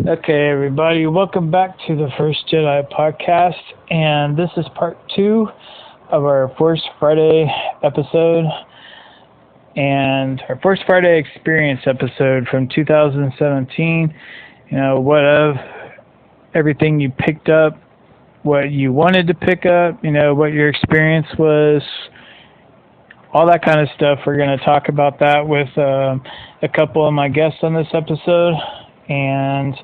Okay, everybody, welcome back to the First Jedi podcast, and this is part 2 of our Force Friday episode, and our Force Friday experience episode from 2017. What of everything you picked up, what you wanted to pick up, what your experience was, all that kind of stuff. We're going to talk about that with a couple of my guests on this episode. And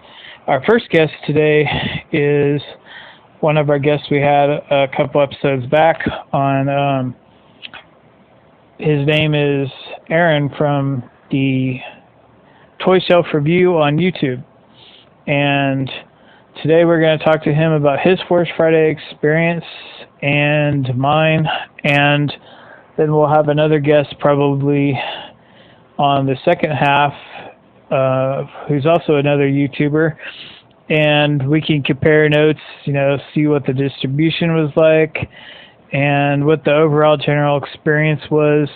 our first guest today is one of our guests we had a couple episodes back on. His name is Aaron from the Toy Shelf Review on YouTube. And today we're going to talk to him about his Force Friday experience and mine. And then we'll have another guest probably on the second half, who's also another YouTuber, and we can compare notes, see what the distribution was like and what the overall general experience was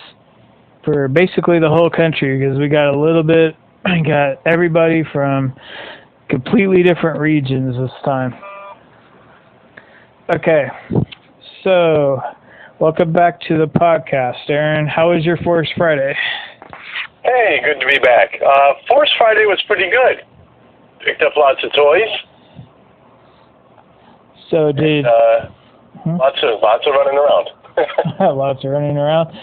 for basically the whole country, because we got got everybody from completely different regions this time. Okay, so welcome back to the podcast, Aaron. How was your Force Friday? Hey, good to be back. Force Friday was pretty good. Picked up lots of toys. So did lots of running around. Lots of running around.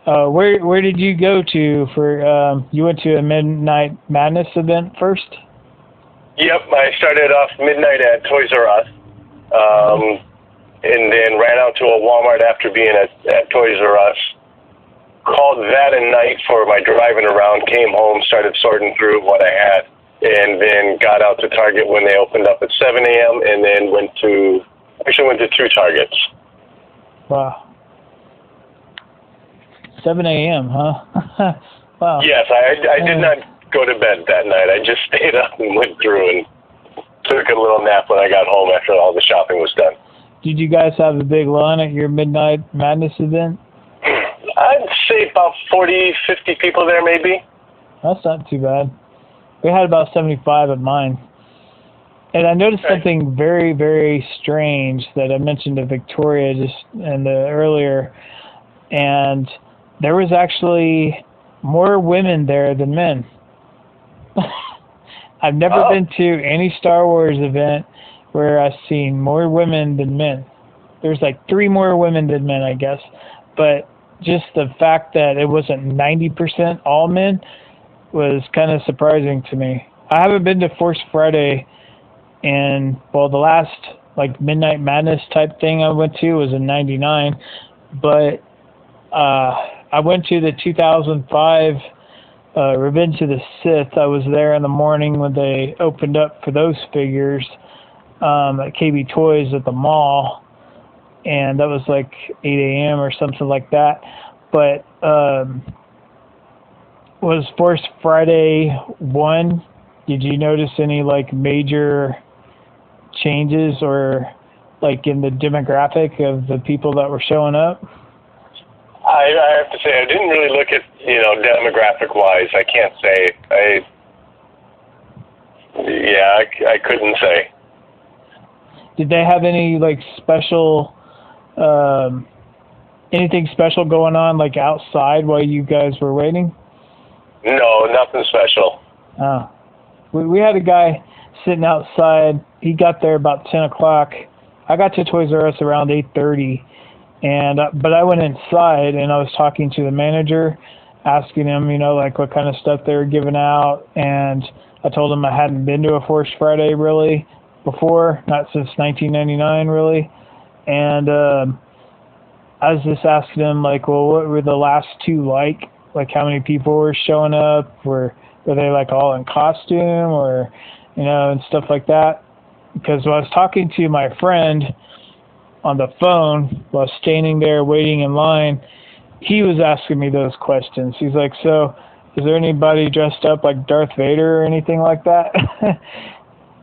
Where did you go to for? You went to a Midnight Madness event first? Yep, I started off midnight at Toys R Us, and then ran out to a Walmart after being at Toys R Us. Called that a night for my driving around, came home, started sorting through what I had, and then got out to Target when they opened up at 7 a.m. and then went to 2 Targets. Wow. 7 a.m., huh? Wow. Yes, I did not go to bed that night. I just stayed up and went through and took a little nap when I got home after all the shopping was done. Did you guys have a big line at your Midnight Madness event? I'd say about 40, 50 people there, maybe. That's not too bad. We had about 75 at mine. And I noticed something very, very strange that I mentioned to Victoria earlier. And there was actually more women there than men. I've never been to any Star Wars event where I've seen more women than men. There's like 3 more women than men, I guess. But just the fact that it wasn't 90% all men was kind of surprising to me. I haven't been to Force Friday in, the last Midnight Madness type thing I went to was in 99, but I went to the 2005 Revenge of the Sith. I was there in the morning when they opened up for those figures at KB Toys at the mall. And that was 8 a.m. or something like that. But was Force Friday 1? Did you notice any major changes or in the demographic of the people that were showing up? I have to say I didn't really look at demographic wise. I can't say. I couldn't say. Did they have any special? Anything special going on outside while you guys were waiting? No, nothing special. We had a guy sitting outside. He got there about 10 o'clock. I got to Toys R Us around 8:30, but I went inside and I was talking to the manager, asking him, what kind of stuff they were giving out, and I told him I hadn't been to a Force Friday really before, not since 1999 really. And I was just asking him, what were the last 2 like? How many people were showing up? Were they all in costume or, and stuff like that? Because when I was talking to my friend on the phone while standing there waiting in line, he was asking me those questions. He's like, so is there anybody dressed up like Darth Vader or anything like that?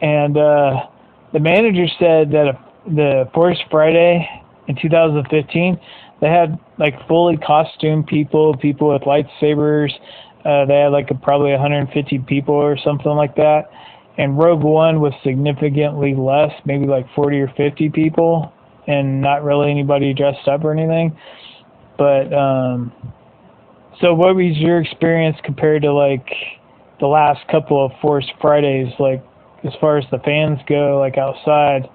And the manager said that the Force Friday in 2015, they had fully costumed people with lightsabers. They had probably 150 people or something like that. and Rogue One was significantly less, maybe like 40 or 50 people, and not really anybody dressed up or anything. But so what was your experience compared to like the last couple of Force Fridays, like as far as the fans go, like outside?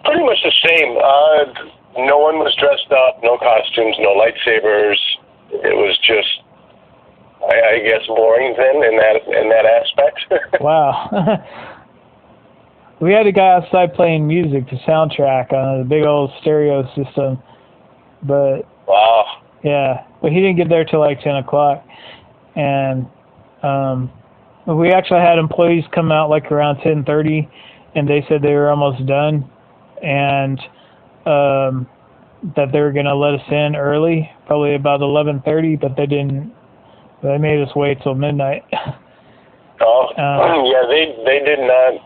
Pretty much the same. No one was dressed up, no costumes, no lightsabers. It was just, I guess, boring then in that aspect. Wow. We had a guy outside playing music, the soundtrack on a big old stereo system, but Wow. yeah, but he didn't get there till like 10 o'clock, and we actually had employees come out like around 10:30, and they said they were almost done, and that they were going to let us in early, probably about 11:30, but they didn't. They made us wait till midnight. Oh, yeah, they did not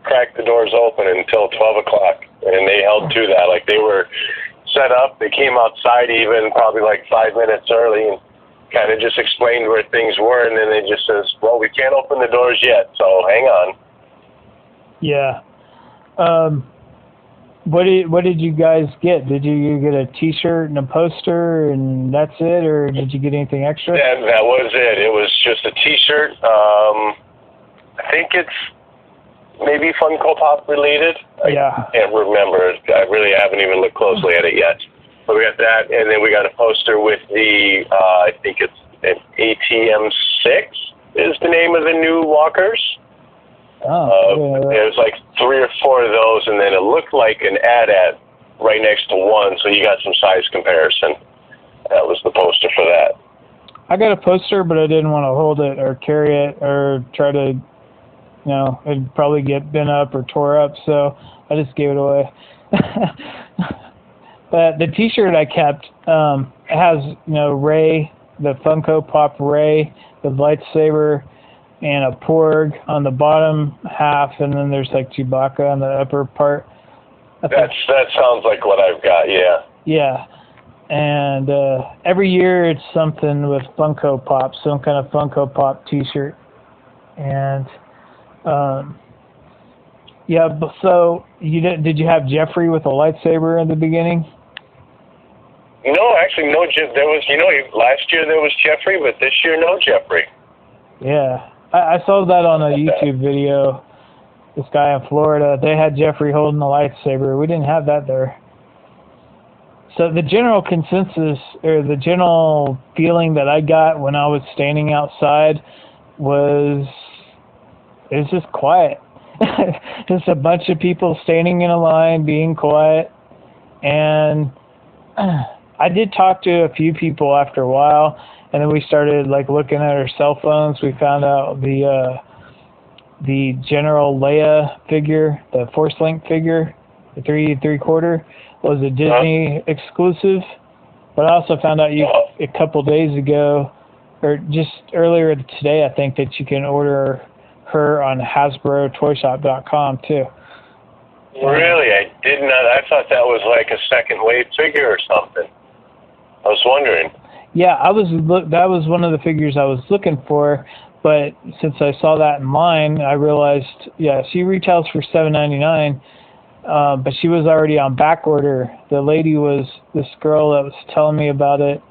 crack the doors open until 12 o'clock, and they held to that. Like, they were set up. They came outside even probably like 5 minutes early and kind of just explained where things were, and then they just says, well, we can't open the doors yet, so hang on. Yeah. What did you guys get? Did you get a T-shirt and a poster and that's it, or did you get anything extra? That was it. It was just a T-shirt. I think it's maybe Funko Pop related. Yeah. I can't remember. I really haven't even looked closely at it yet. But we got that, and then we got a poster with the, I think it's an ATM-6 is the name of the new walkers. Oh, There was like 3 or 4 of those, and then it looked like an ad right next to one, so you got some size comparison. That was the poster for that. I got a poster, but I didn't want to hold it or carry it or try to, it'd probably get bent up or tore up, so I just gave it away. But the T-shirt I kept, it has, Rey, the Funko Pop Rey, the lightsaber, and a porg on the bottom half, and then there's like Chewbacca on the upper part. That sounds like what I've got, yeah. Yeah. And every year it's something with Funko Pop, some kind of Funko Pop T-shirt. And yeah, so did you have Jeffrey with a lightsaber in the beginning? No, actually, no. There was, last year there was Jeffrey, but this year no Jeffrey. Yeah, I saw that on a YouTube video. This guy in Florida, they had Jeffrey holding a lightsaber. We didn't have that there. So the general consensus, or the general feeling that I got when I was standing outside was, it was just quiet. Just a bunch of people standing in a line, being quiet. And I did talk to a few people after a while, and then we started like looking at our cell phones. We found out the General Leia figure, the Force Link figure, the 3 3/4, was a Disney exclusive. But I also found out a couple days ago, or just earlier today, I think, that you can order her on HasbroToyShop.com too. Really? I did not. I thought that was like a second wave figure or something. I was wondering. Yeah, that was one of the figures I was looking for, but since I saw that in line, I realized, yeah, she retails for $7.99, but she was already on back order. The lady was this girl that was telling me about it,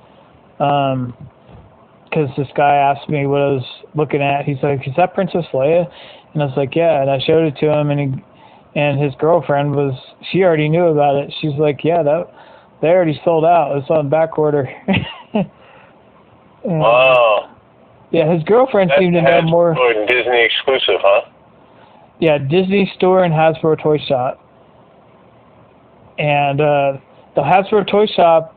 because this guy asked me what I was looking at. He's like, "Is that Princess Leia?" And I was like, "Yeah," and I showed it to him, and his girlfriend she already knew about it. She's like, "Yeah, they already sold out. It's on back order." Wow. Yeah, his girlfriend seemed to know more. Disney exclusive, huh? Yeah, Disney Store and Hasbro Toy Shop. And the Hasbro Toy Shop,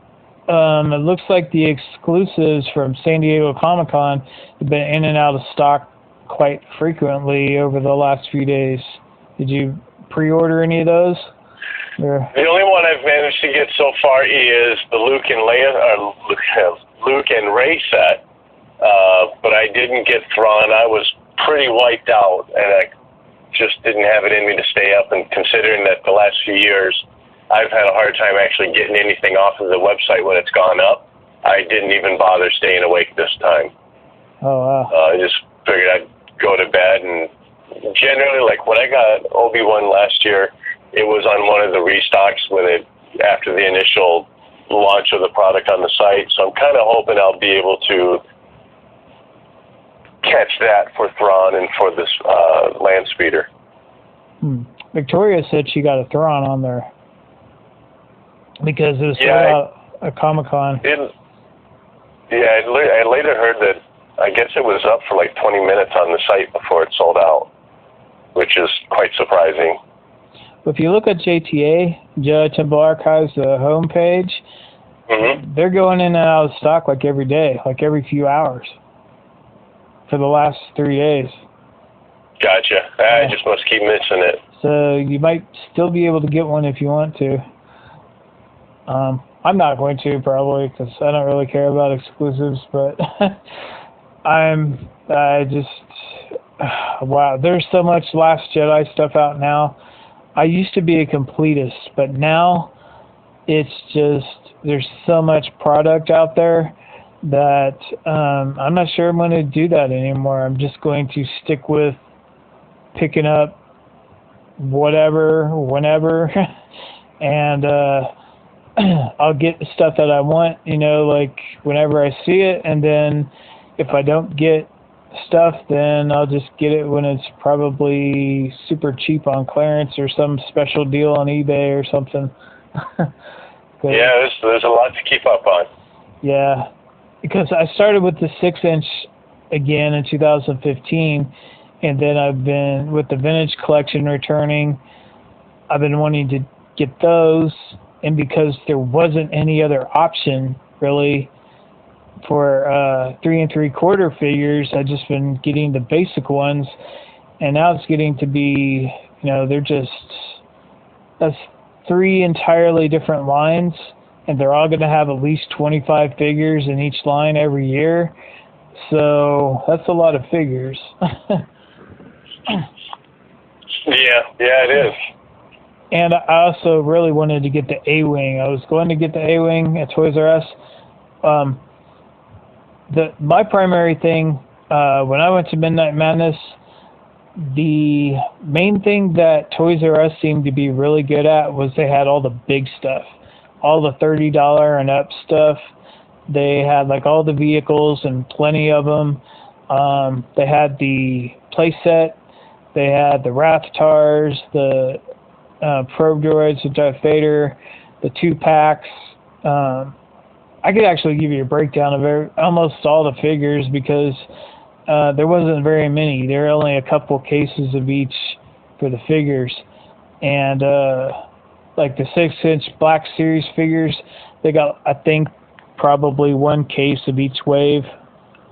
it looks like the exclusives from San Diego Comic-Con have been in and out of stock quite frequently over the last few days. Did you pre-order any of those? Or? The only one I've managed to get so far is the Luke and Rey set, but I didn't get Thrawn. I was pretty wiped out, and I just didn't have it in me to stay up. And considering that the last few years I've had a hard time actually getting anything off of the website when it's gone up, I didn't even bother staying awake this time. Oh, wow. I just figured I'd go to bed. And generally, like when I got Obi-Wan last year, it was on one of the restocks after the initial launch of the product on the site. So I'm kind of hoping I'll be able to catch that for Thrawn and for this land speeder. Victoria said she got a Thrawn on there because it was sold out at Comic-Con. I later heard that I guess it was up for like 20 minutes on the site before it sold out, which is quite surprising. If you look at JTA, Jedi Temple Archives, the homepage, they're going in and out of stock like every day, like every few hours for the last 3 days. Gotcha. I just must keep missing it. So you might still be able to get one if you want to. I'm not going to probably because I don't really care about exclusives, but wow, there's so much Last Jedi stuff out now. I used to be a completist, but now it's just there's so much product out there that I'm not sure I'm going to do that anymore. I'm just going to stick with picking up whatever, whenever, and I'll get the stuff that I want, like whenever I see it, and then if I don't get stuff, then I'll just get it when it's probably super cheap on clearance or some special deal on eBay or something. Yeah, there's a lot to keep up on. Yeah, because I started with the 6-inch again in 2015, and then I've been with the vintage collection returning. I've been wanting to get those, and because there wasn't any other option really for 3 3/4 figures, I've just been getting the basic ones, and now it's getting to be, that's 3 entirely different lines, and they're all going to have at least 25 figures in each line every year. So that's a lot of figures. Yeah, it is. And I also really wanted to get the A-Wing. I was going to get the A-Wing at Toys R Us. My primary thing, when I went to Midnight Madness, the main thing that Toys R Us seemed to be really good at was they had all the big stuff, all the $30 and up stuff. They had like all the vehicles and plenty of them. They had the playset. They had the Rathtars, the probe droids, the Darth Vader, the 2-packs. I could actually give you a breakdown of almost all the figures because there wasn't very many. There were only a couple cases of each for the figures. And like the 6-inch Black Series figures, they got, I think, probably 1 case of each wave.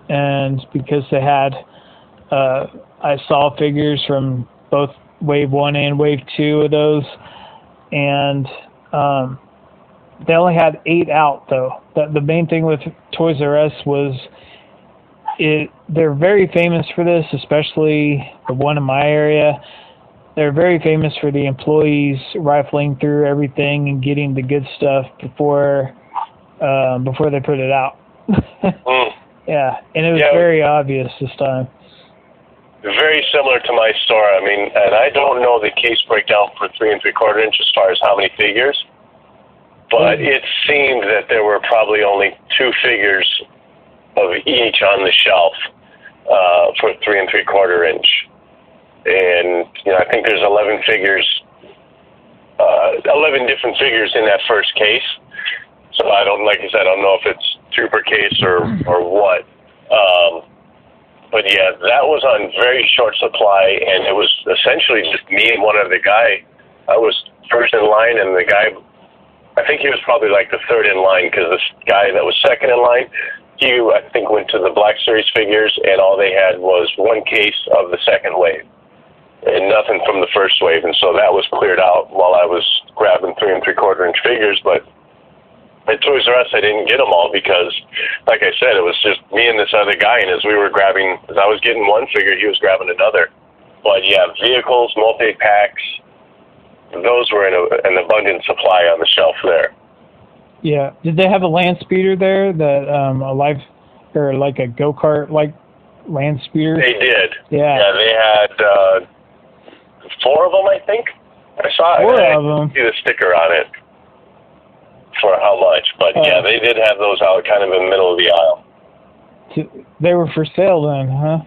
And because they had, I saw figures from both Wave 1 and Wave 2 of those. And they only had 8 out, though. The main thing with Toys R Us was they're very famous for this, especially the one in my area. They're very famous for the employees rifling through everything and getting the good stuff before they put it out. Yeah, and it was very obvious this time. Very similar to my store. I mean, and I don't know the case breakdown for 3 3/4 inch as far as how many figures, but it seemed that there were probably only 2 figures of each on the shelf for 3 3/4 inch. And, I think there's 11 figures, 11 different figures in that first case. So like I said, I don't know if it's 2 per case or what. But yeah, that was on very short supply, and it was essentially just me and one other guy. I was first in line, and the guy, I think he was probably like the third in line, because this guy that was second in line, he, I think, went to the Black Series figures, and all they had was 1 case of the second wave, and nothing from the first wave. And so that was cleared out while I was grabbing 3 3/4 inch figures. But at Toys R Us, I didn't get them all because, like I said, it was just me and this other guy, and as I was getting 1 figure, he was grabbing another. But yeah, vehicles, multi-packs, those were in an abundant supply on the shelf there. Yeah. Did they have a land speeder there that like a go-kart like land speeder? They did. Yeah. Yeah, they had 4 of them, I think. I saw 4 it. of them. I see the sticker on it for how much. But, yeah, they did have those out kind of in the middle of the aisle. They were for sale then, huh?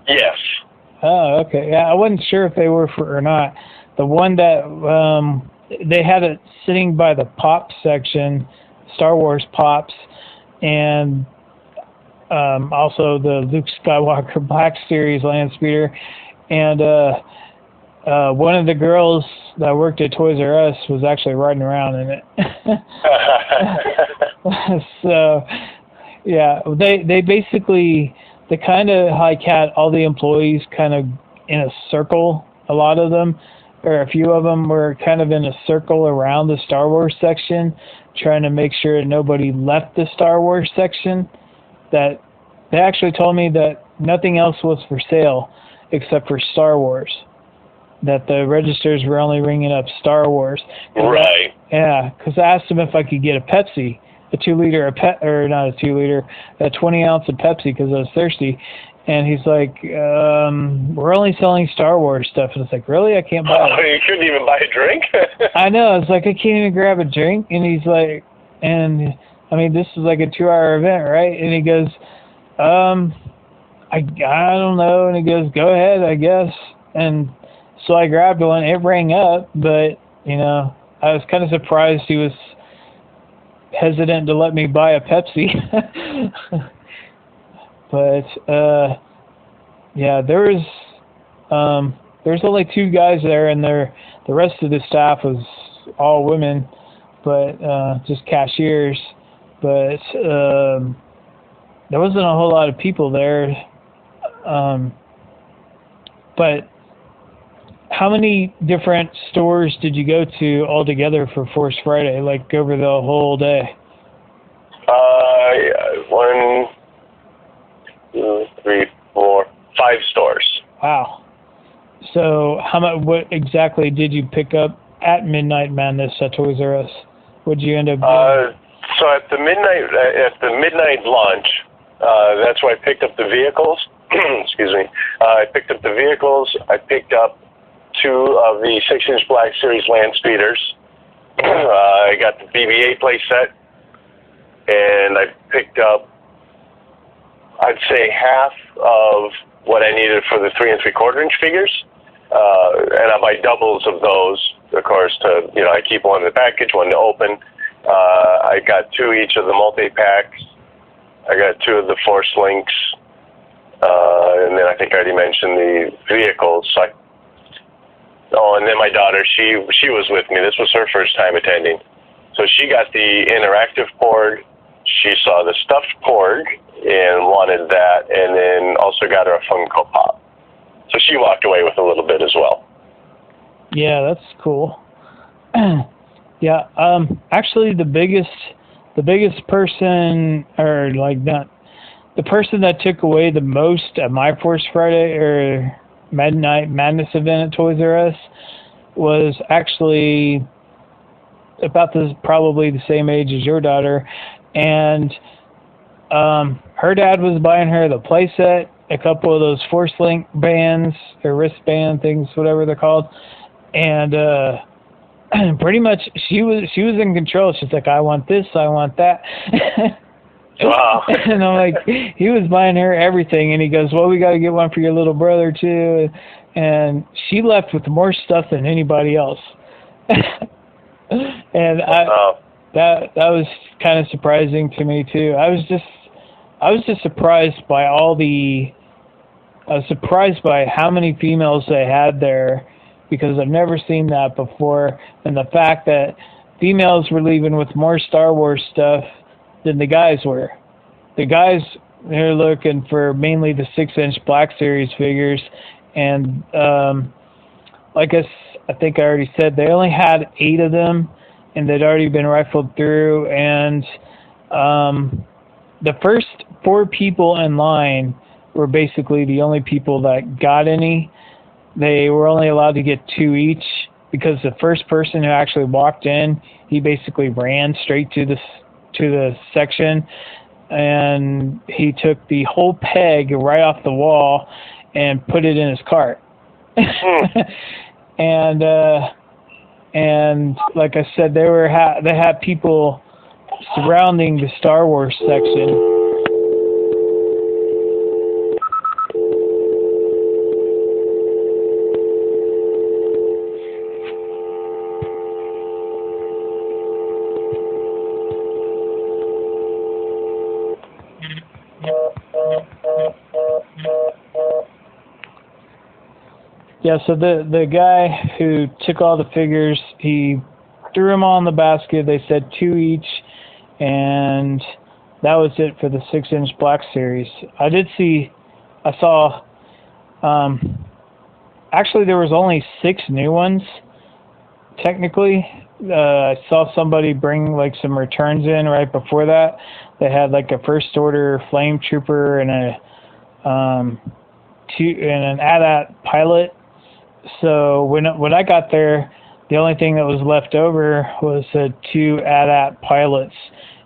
Yes. Oh, okay. Yeah, I wasn't sure if they were for or not. The one that they had it sitting by the pop section, Star Wars pops, and also the Luke Skywalker Black Series land speeder, and one of the girls that worked at Toys R Us was actually riding around in it. So, yeah, they basically, they kind of had all the employees kind of in a circle. A lot of them, or a few of them, were kind of in a circle around the Star Wars section, trying to make sure nobody left the Star Wars section. That they actually told me that nothing else was for sale except for Star Wars. That the registers were only ringing up Star Wars. Right. Yeah, because I asked him if I could get a Pepsi, a 2-liter, or not a 2-liter, a 20-ounce of Pepsi because I was thirsty. And he's like, we're only selling Star Wars stuff. And it's like, really? I can't buy it. You couldn't even buy a drink? I know. It's like, I can't even grab a drink. And he's like, and I mean, this is like a 2-hour event, right? And he goes, I don't know. And he goes, go ahead, I guess. And so I grabbed one. It rang up, but, you know, I was kind of surprised he was hesitant to let me buy a Pepsi. But, yeah, there's only 2 guys there, and the rest of the staff was all women, but just cashiers. But there wasn't a whole lot of people there. But how many different stores did you go to altogether for Force Friday, like over the whole day? 1, 2, 3, 4, 5 stores. Wow. So how much? What exactly did you pick up at Midnight Madness at Toys R Us? What'd you end up doing? So at the midnight launch, that's where I picked up the vehicles. Excuse me. I picked up the vehicles. I picked up 2 of the 6-inch Black Series land speeders. I got the BB-8 play set, and I picked up, I'd say, half of what I needed for the 3 3/4-inch figures. And I buy doubles of those, of course, to, you know, I keep one in the package, one to open. I got 2 each of the multi-packs. I got 2 of the Force Links. And then I think I already mentioned the vehicles. So and then my daughter, she was with me. This was her first time attending. So she got the interactive Porg. She saw the stuffed Porg and wanted that, and then also got her a Funko Pop. So she walked away with a little bit as well. Yeah, that's cool. Yeah, actually the biggest person, or like not, the person that took away the most at my Force Friday or Midnight Madness event at Toys R Us was actually about probably the same age as your daughter, and her dad was buying her the playset, a couple of those Force Link bands or wristband things, whatever they're called, and pretty much she was in control. She's like, I want this, I want that. Wow. And I'm like, he was buying her everything, and he goes, well, we got to get one for your little brother too. And she left with more stuff than anybody else. And that was kind of surprising to me too. I was just surprised by how many females they had there, because I've never seen that before, and the fact that females were leaving with more Star Wars stuff than the guys were. The guys, they're looking for mainly the 6-inch Black Series figures, and like I think I already said, they only had 8 of them, and they'd already been rifled through, and the first 4 people in line were basically the only people that got any. They were only allowed to get 2 each, because the first person who actually walked in, he basically ran straight to the section, and he took the whole peg right off the wall and put it in his cart. and like I said, they had people surrounding the Star Wars section. Yeah, so the guy who took all the figures, he threw them all in the basket. They said 2 each, and that was it for the 6-inch Black Series. I saw, actually there was only 6 new ones, technically. I saw somebody bring like some returns in right before that. They had like a First Order Flame Trooper and an AT-AT pilot. So when I got there, the only thing that was left over was 2 AT-AT pilots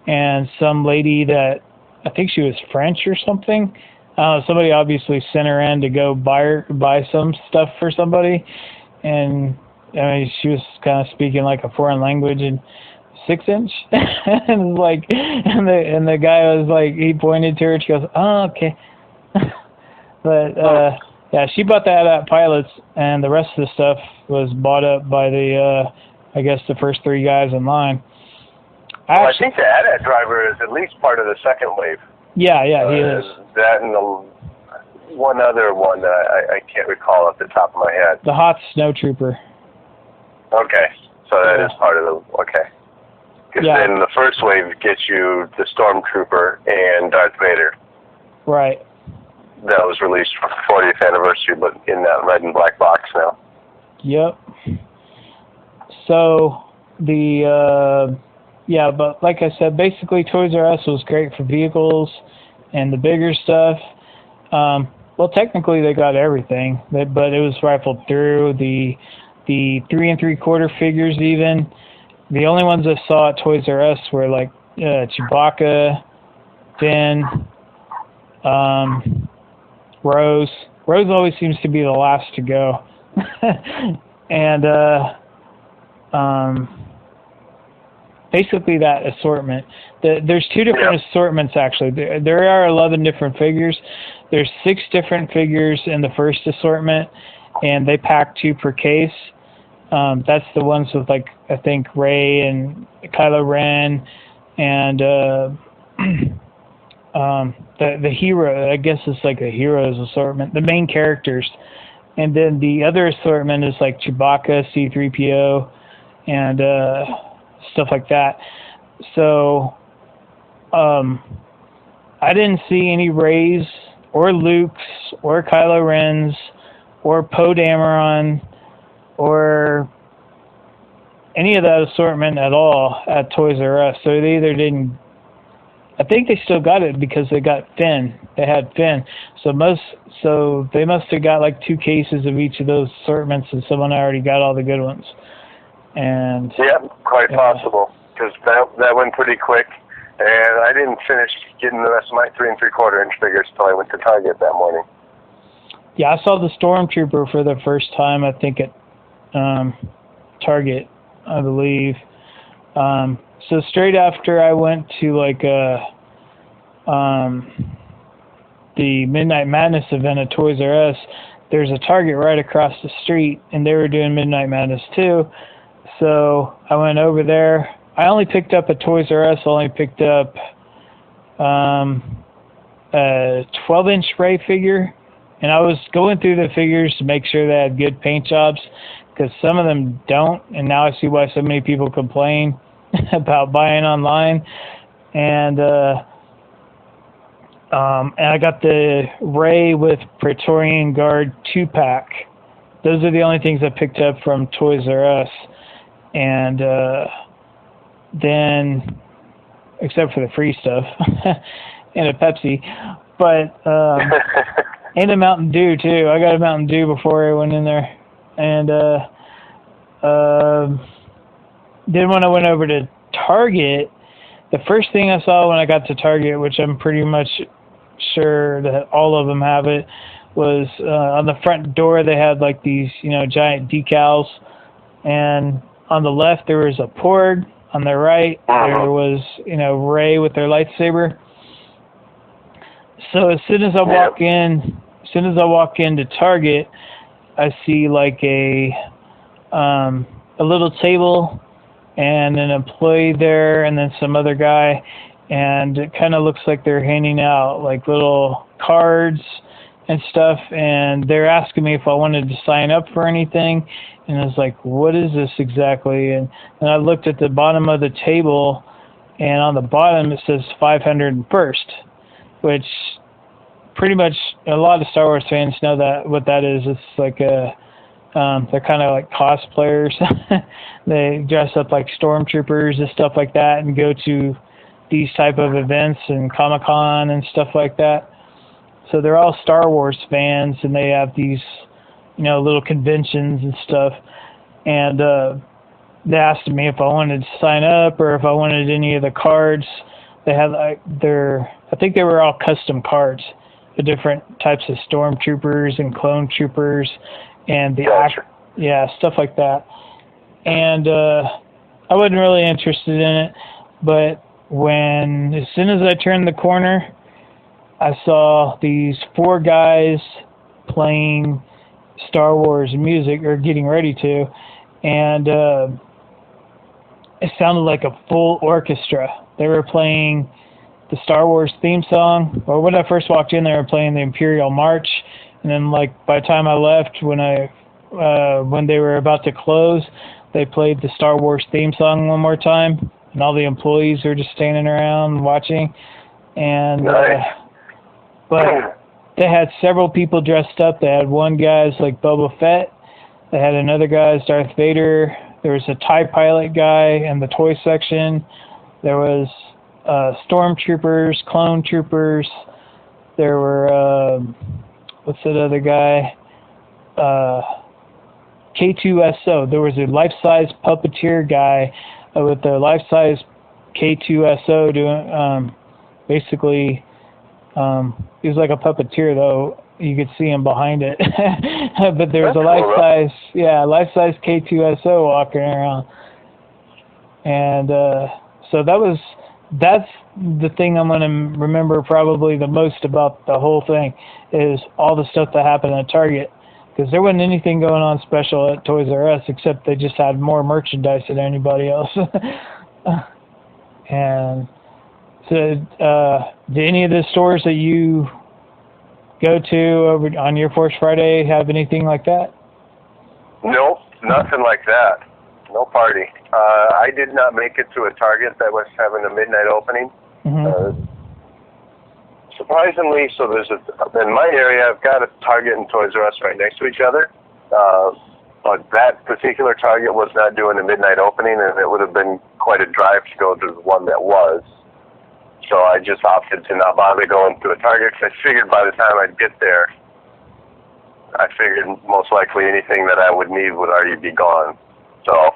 and some lady that I think she was French or something. Somebody obviously sent her in to go buy some stuff for somebody, and I mean she was kind of speaking like a foreign language and 6-inch, and the guy was like, he pointed to her and she goes, "Oh, okay." But yeah, she bought the AT-AT pilots, and the rest of the stuff was bought up by I guess the first 3 guys in line. I think the AT-AT driver is at least part of the second wave. Yeah, he is. That and the one other one that I can't recall off the top of my head. The Hot Snow Trooper. Okay, so that is part of the, okay. Because then the first wave gets you the Stormtrooper and Darth Vader. Right. That was released for the 40th anniversary, but in that red and black box now. Yep. So but like I said, basically Toys R Us was great for vehicles and the bigger stuff. Well, technically they got everything, but it was rifled through the 3 3/4 figures. Even the only ones I saw at Toys R Us were like Chewbacca, Finn, Rose. Rose always seems to be the last to go. And basically that assortment. There's 2 different assortments actually. There are 11 different figures. There's 6 different figures in the first assortment, and they pack 2 per case. That's the ones with like I think Rey and Kylo Ren and the hero. I guess it's like a heroes assortment, the main characters, and then the other assortment is like Chewbacca, C-3PO, and stuff like that. So I didn't see any Reys or Luke's or Kylo Ren's or Poe Dameron or any of that assortment at all at Toys R Us. So they either didn't, I think they still got it because they got Finn. They had Finn. So they must have got like 2 cases of each of those assortments, and someone already got all the good ones. And yeah, quite possible, because that went pretty quick, and I didn't finish getting the rest of my 3 3/4 inch figures until I went to Target that morning. Yeah, I saw the Stormtrooper for the first time, I think at Target, I believe. So straight after I went to like the Midnight Madness event at Toys R Us, there's a Target right across the street, and they were doing Midnight Madness too. So I went over there. I only picked up at Toys R Us. Only picked up a 12-inch Rey figure, and I was going through the figures to make sure they had good paint jobs, because some of them don't, and now I see why so many people complain about buying online. And I got the Rey with Praetorian Guard 2-pack. Those are the only things I picked up from Toys R Us. And then, except for the free stuff and a Pepsi, but and a Mountain Dew too. I got a Mountain Dew before I went in there. And then when I went over to Target, the first thing I saw when I got to Target, which I'm pretty much sure that all of them have it, was on the front door they had like these, giant decals, and on the left there was a Porg, on the right there was, Rey with their lightsaber. So as soon as I walk into Target, I see like a little table and an employee there, and then some other guy, and it kind of looks like they're handing out like little cards and stuff, and they're asking me if I wanted to sign up for anything, and I was like, what is this exactly? And I looked at the bottom of the table, and on the bottom it says 501st, which pretty much a lot of Star Wars fans know what that is. It's like they're kind of like cosplayers. They dress up like stormtroopers and stuff like that, and go to these type of events and Comic-Con and stuff like that. So they're all Star Wars fans, and they have these, little conventions and stuff. And they asked me if I wanted to sign up or if I wanted any of the cards. They had I think they were all custom cards, the different types of stormtroopers and clone troopers, and stuff like that. And I wasn't really interested in it, but as soon as I turned the corner, I saw these 4 guys playing Star Wars music, or getting ready to, and it sounded like a full orchestra. They were playing the Star Wars theme song. Or when I first walked in, they were playing the Imperial March, and then like by the time I left, when they were about to close, they played the Star Wars theme song one more time, and all the employees were just standing around watching. And but they had several people dressed up. They had one guy's like Boba Fett. They had another guy's Darth Vader. There was a TIE pilot guy in the toy section. There was stormtroopers, clone troopers. There were what's that other guy? K2SO. There was a life-size puppeteer guy with a life-size K2SO doing basically. He was like a puppeteer, though. You could see him behind it. But there was a life-size K2SO walking around. And so that's the thing I'm going to remember probably the most about the whole thing, is all the stuff that happened at Target. Because there wasn't anything going on special at Toys R Us, except they just had more merchandise than anybody else. And so, do any of the stores that you go to over on your Force Friday have anything like that? Nope, nothing like that. No party. I did not make it to a Target that was having a midnight opening. Mm-hmm. Surprisingly, so in my area, I've got a Target and Toys R Us right next to each other. But that particular Target was not doing a midnight opening, and it would have been quite a drive to go to the one that was. So I just opted to not bother going to a Target, because I figured by the time I'd get there, I figured most likely anything that I would need would already be gone. So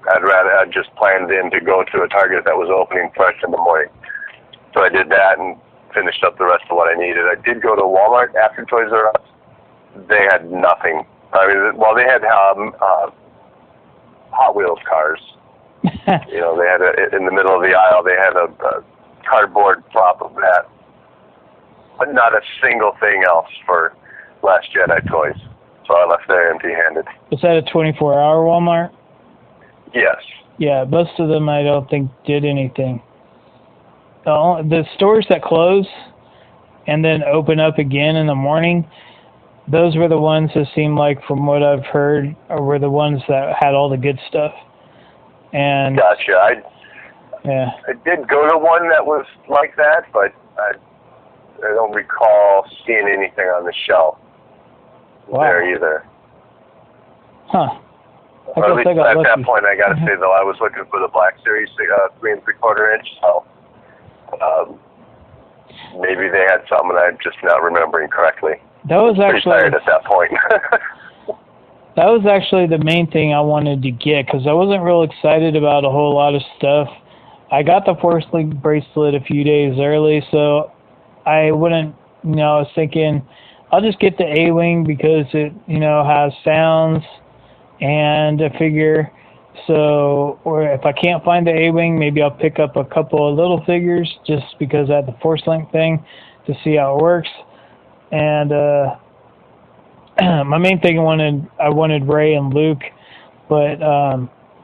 I'd just planned in to go to a Target that was opening fresh in the morning. So I did that and finished up the rest of what I needed. I did go to Walmart after Toys R Us. They had nothing. I mean, well, they had Hot Wheels cars. They had in the middle of the aisle, they had a cardboard prop of that, but not a single thing else for Last Jedi toys. So I left there empty-handed. Was that a 24-hour Walmart? Yes. Yeah, most of them I don't think did anything. The stores that close and then open up again in the morning, those were the ones that seemed like, from what I've heard, were the ones that had all the good stuff. And gotcha. I did go to one that was like that, but I don't recall seeing anything on the shelf there either. Huh. Or at least at that point, I got to say, though, I was looking for the Black Series 3 3/4 inch, so maybe they had some and I'm just not remembering correctly. That was actually tired at that point. That was actually the main thing I wanted to get, because I wasn't real excited about a whole lot of stuff. I got the Force Link bracelet a few days early, so I wouldn't, I was thinking I'll just get the A-Wing because it, has sounds and a figure. So, or if I can't find the A-Wing, maybe I'll pick up a couple of little figures just because I have the Force Link thing to see how it works. And my main thing I wanted Rey and Luke, but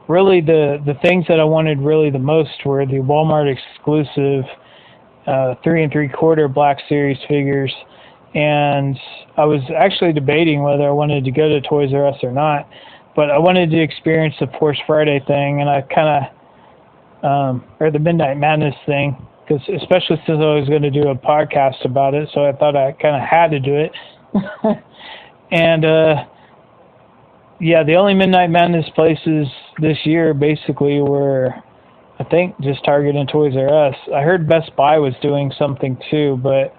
really the things that I wanted really the most were the Walmart exclusive 3 3/4 Black Series figures. And I was actually debating whether I wanted to go to Toys R Us or not. But I wanted to experience the Force Friday thing, and I kind of, or the Midnight Madness thing, because especially since I was going to do a podcast about it, so I thought I kind of had to do it. And yeah, the only Midnight Madness places this year basically were, I think, just Target and Toys R Us. I heard Best Buy was doing something too, but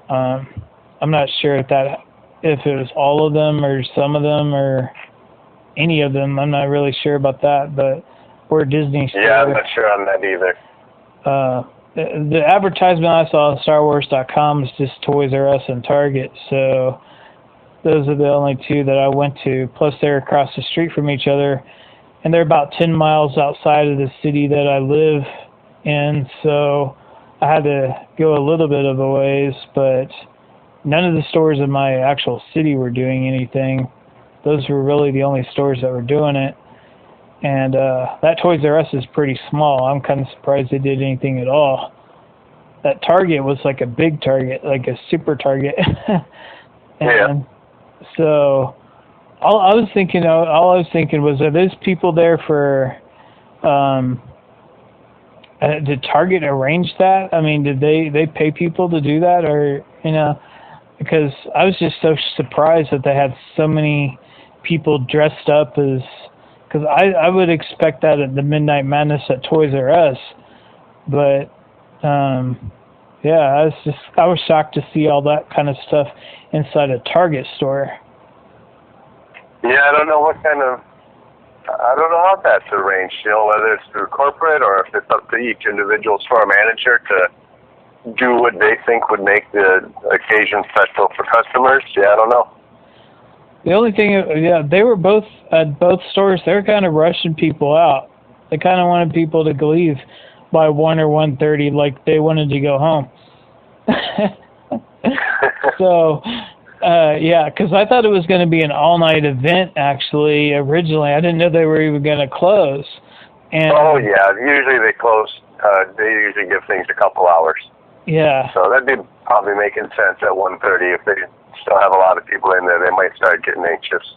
I'm not sure if it was all of them or some of them or any of them. I'm not really sure about that, but we're Disney store. Yeah, I'm not sure on that either. The advertisement I saw on StarWars.com is just Toys R Us and Target, so those are the only two that I went to. Plus, they're across the street from each other, and they're about 10 miles outside of the city that I live in, so I had to go a little bit of a ways, but none of the stores in my actual city were doing anything. Those were really the only stores that were doing it. And that Toys R Us is pretty small. I'm kind of surprised they did anything at all. That Target was like a big Target, like a super Target. And so all I was thinking was, are those people there for, did Target arrange that? I mean, did they pay people to do that? Or, because I was just so surprised that they had so many people dressed up as, because I would expect that at the Midnight Madness at Toys R Us, but yeah, I was shocked to see all that kind of stuff inside a Target store. Yeah, I don't know how that's arranged, whether it's through corporate or if it's up to each individual store manager to do what they think would make the occasion special for customers. Yeah, I don't know. The only thing, they were both at both stores. They were kind of rushing people out. They kind of wanted people to leave by 1 or 1:30, like they wanted to go home. So, yeah, because I thought it was going to be an all-night event. Actually, originally, I didn't know they were even going to close. And oh yeah, usually they close. They usually give things a couple hours. Yeah. So that'd be probably making sense at 1:30 if they still have a lot of people in there. They might start getting anxious.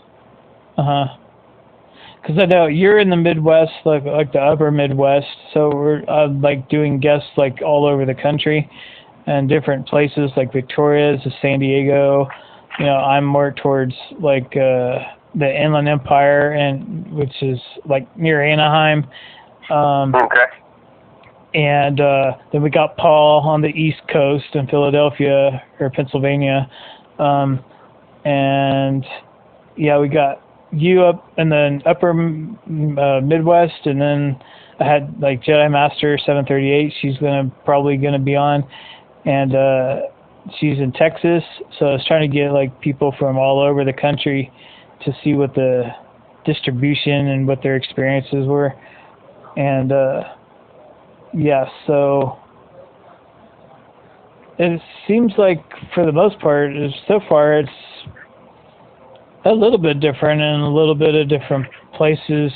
Because I know you're in the Midwest, like the upper Midwest, so we're like doing guests like all over the country and different places like Victoria to San Diego. I'm more towards like the Inland Empire, and which is like near Anaheim. Okay. And then we got Paul on the East Coast in Philadelphia or Pennsylvania. And yeah, we got you up in the upper Midwest, and then I had like Jedi Master 738. She's probably gonna be on, and she's in Texas. So I was trying to get like people from all over the country to see what the distribution and what their experiences were, and yeah, so it seems like for the most part, so far it's a little bit different in a little bit of different places.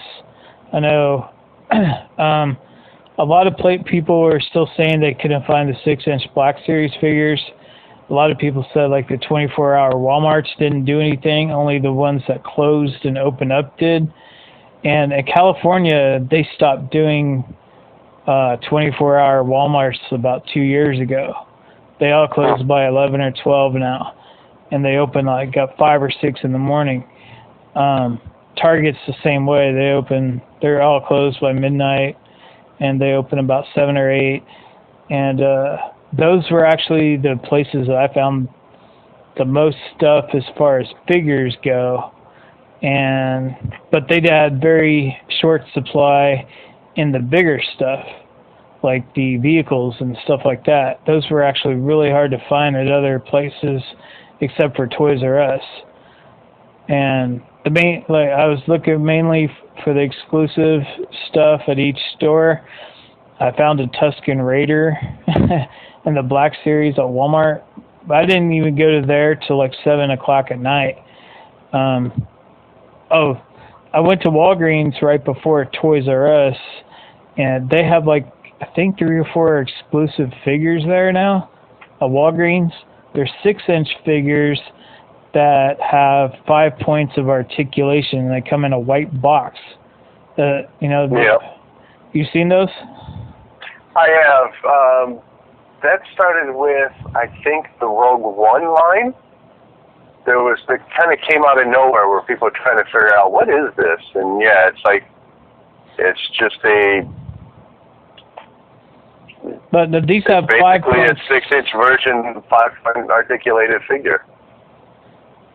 I know a lot of people are still saying they couldn't find the 6-inch Black Series figures. A lot of people said like the 24-hour Walmarts didn't do anything, only the ones that closed and opened up did. And in California, they stopped doing 24-hour Walmarts about 2 years ago. They all close by 11 or 12 now, and they open like at 5 or 6 in the morning. Target's the same way. They're all closed by midnight, and they open about 7 or 8. And those were actually the places that I found the most stuff as far as figures go. But they had very short supply in the bigger stuff. like the vehicles and stuff like that. Those were actually really hard to find at other places except for Toys R Us. And I was looking mainly for the exclusive stuff at each store. I found a Tusken Raider in the Black Series at Walmart. But I didn't even go to there till like 7 o'clock at night. I went to Walgreens right before Toys R Us, and they have like, I think 3 or 4 exclusive figures there now at Walgreens. They're 6-inch figures that have 5 points of articulation, and they come in a white box. Yeah. You seen those? I have. That started with, I think, the Rogue One line. It kind of came out of nowhere where people were trying to figure out, what is this? And yeah, it's just But these have 5 points. Basically, a 6-inch version, 5-point articulated figure.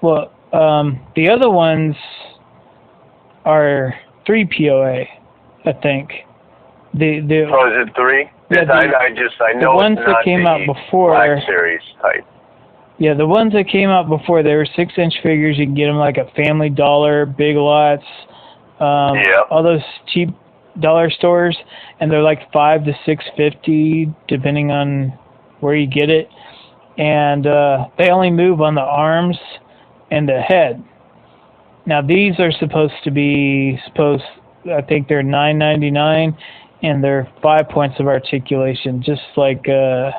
Well, the other ones are 3 POA, I think. Is it 3? Yeah, I know the ones it's that not came the out before. Black Series type. Yeah, the ones that came out before, they were 6-inch figures. You can get them like at Family Dollar, Big Lots, all those cheap dollar stores, and they're like $5 to $6.50 depending on where you get it. And they only move on the arms and the head. Now these are supposed to be I think they're $9.99, and they're 5 points of articulation, just like kind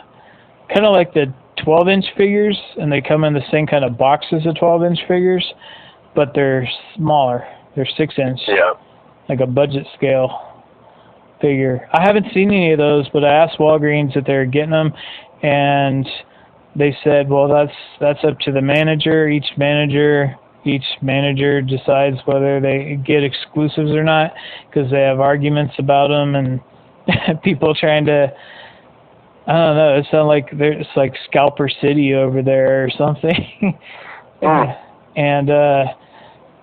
of like the 12-inch figures, and they come in the same kind of boxes of 12-inch figures, but they're smaller. They're 6-inch, like a budget scale figure. I haven't seen any of those, but I asked Walgreens if they're getting them, and they said, well, that's up to the manager. Each manager decides whether they get exclusives or not, because they have arguments about them, and people trying to, I don't know, it sounds like it's like Scalper City over there or something. And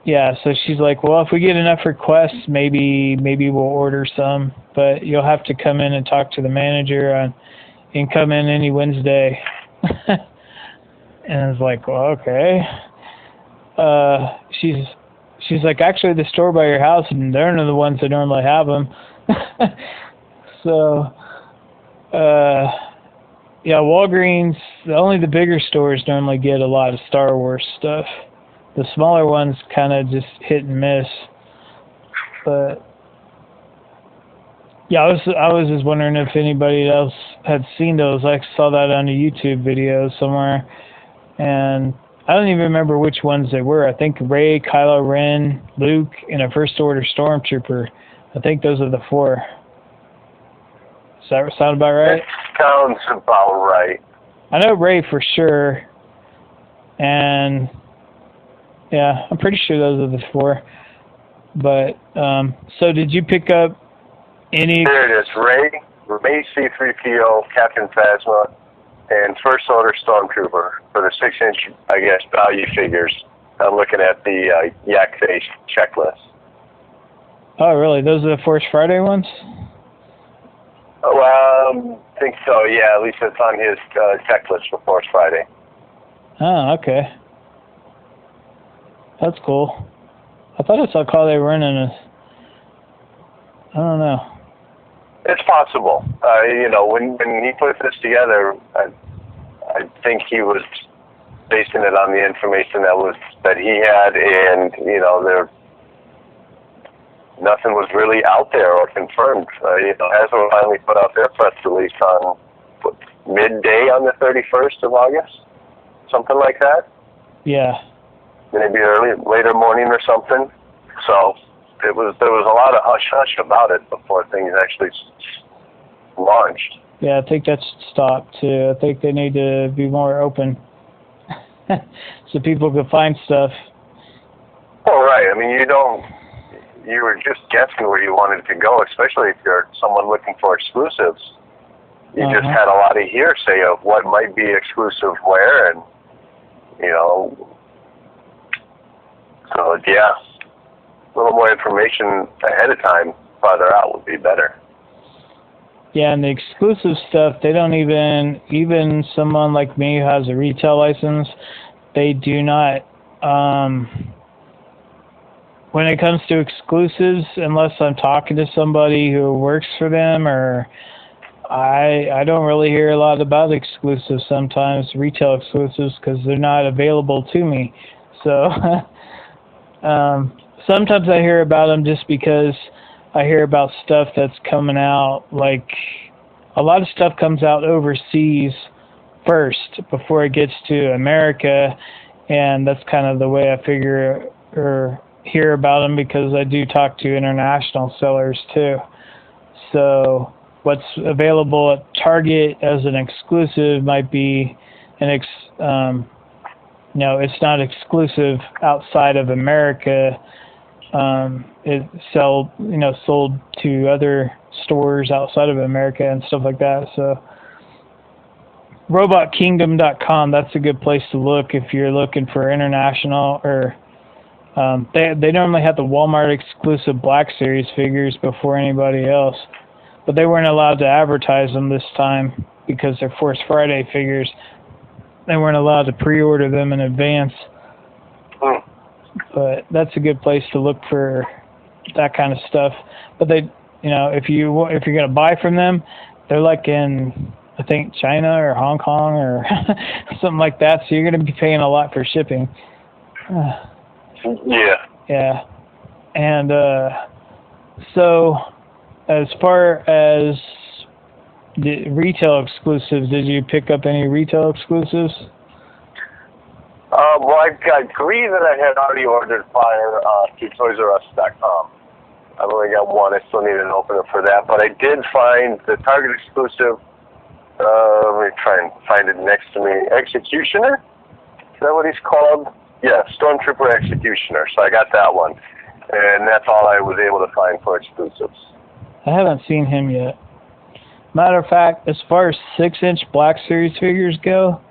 yeah, so she's like, well, if we get enough requests, maybe we'll order some, but you'll have to come in and talk to the manager and come in any Wednesday. And I was like, well, okay. She's like, actually, the store by your house, and they're not the ones that normally have them. So, yeah, Walgreens, only the bigger stores normally get a lot of Star Wars stuff. The smaller ones kind of just hit and miss. But yeah, I was just wondering if anybody else had seen those. I saw that on a YouTube video somewhere, and I don't even remember which ones they were. I think Rey, Kylo Ren, Luke, and a First Order Stormtrooper. I think those are the 4. Does that sound about right? That sounds about right. I know Rey for sure, and yeah, I'm pretty sure those are the 4. But so did you pick up any? There it is. Rey C-3PO, Captain Phasma, and First Order Stormtrooper for the 6-inch, I guess, value figures. I'm looking at the Yak Face checklist. Oh, really? Those are the Force Friday ones? Oh, I think so, yeah. At least it's on his checklist for Force Friday. Oh, okay. That's cool. I thought I saw Carl they were in a... I don't know. It's possible. When he put this together, I think he was basing it on the information that he had, and nothing was really out there or confirmed. Hasbro finally put out their press release on midday on the 31st of August, something like that. Yeah. Maybe later morning or something. So there was a lot of hush hush about it before things actually launched. Yeah, I think that's stopped too. I think they need to be more open so people can find stuff. Well, right. I mean, you were just guessing where you wanted to go, especially if you're someone looking for exclusives. You just had a lot of hearsay of what might be exclusive where, and so yeah, a little more information ahead of time, farther out, would be better. Yeah, and the exclusive stuff, they don't even someone like me who has a retail license, they do not, when it comes to exclusives, unless I'm talking to somebody who works for them, or I don't really hear a lot about exclusives sometimes, retail exclusives, because they're not available to me. So sometimes I hear about them just because I hear about stuff that's coming out, like a lot of stuff comes out overseas first before it gets to America, and that's kind of the way I figure or hear about them, because I do talk to international sellers too. So what's available at Target as an exclusive might be no, it's not exclusive outside of America. It's sold to other stores outside of America and stuff like that. So robotkingdom.com, that's a good place to look if you're looking for international, or they normally have the Walmart exclusive Black Series figures before anybody else, but they weren't allowed to advertise them this time because they're Force Friday figures. They weren't allowed to pre-order them in advance. But that's a good place to look for that kind of stuff. But they, if you're gonna buy from them, they're like in, I think, China or Hong Kong or something like that. So you're gonna be paying a lot for shipping. Yeah. Yeah. And so as far as the retail exclusives, did you pick up any retail exclusives? Well, I've got 3 that I had already ordered prior to ToysRUs.com. I've only got 1. I still need an opener for that. But I did find the Target exclusive. Let me try and find it next to me. Executioner? Is that what he's called? Yeah, Stormtrooper Executioner. So I got that one. And that's all I was able to find for exclusives. I haven't seen him yet. Matter of fact, as far as 6-inch Black Series figures go,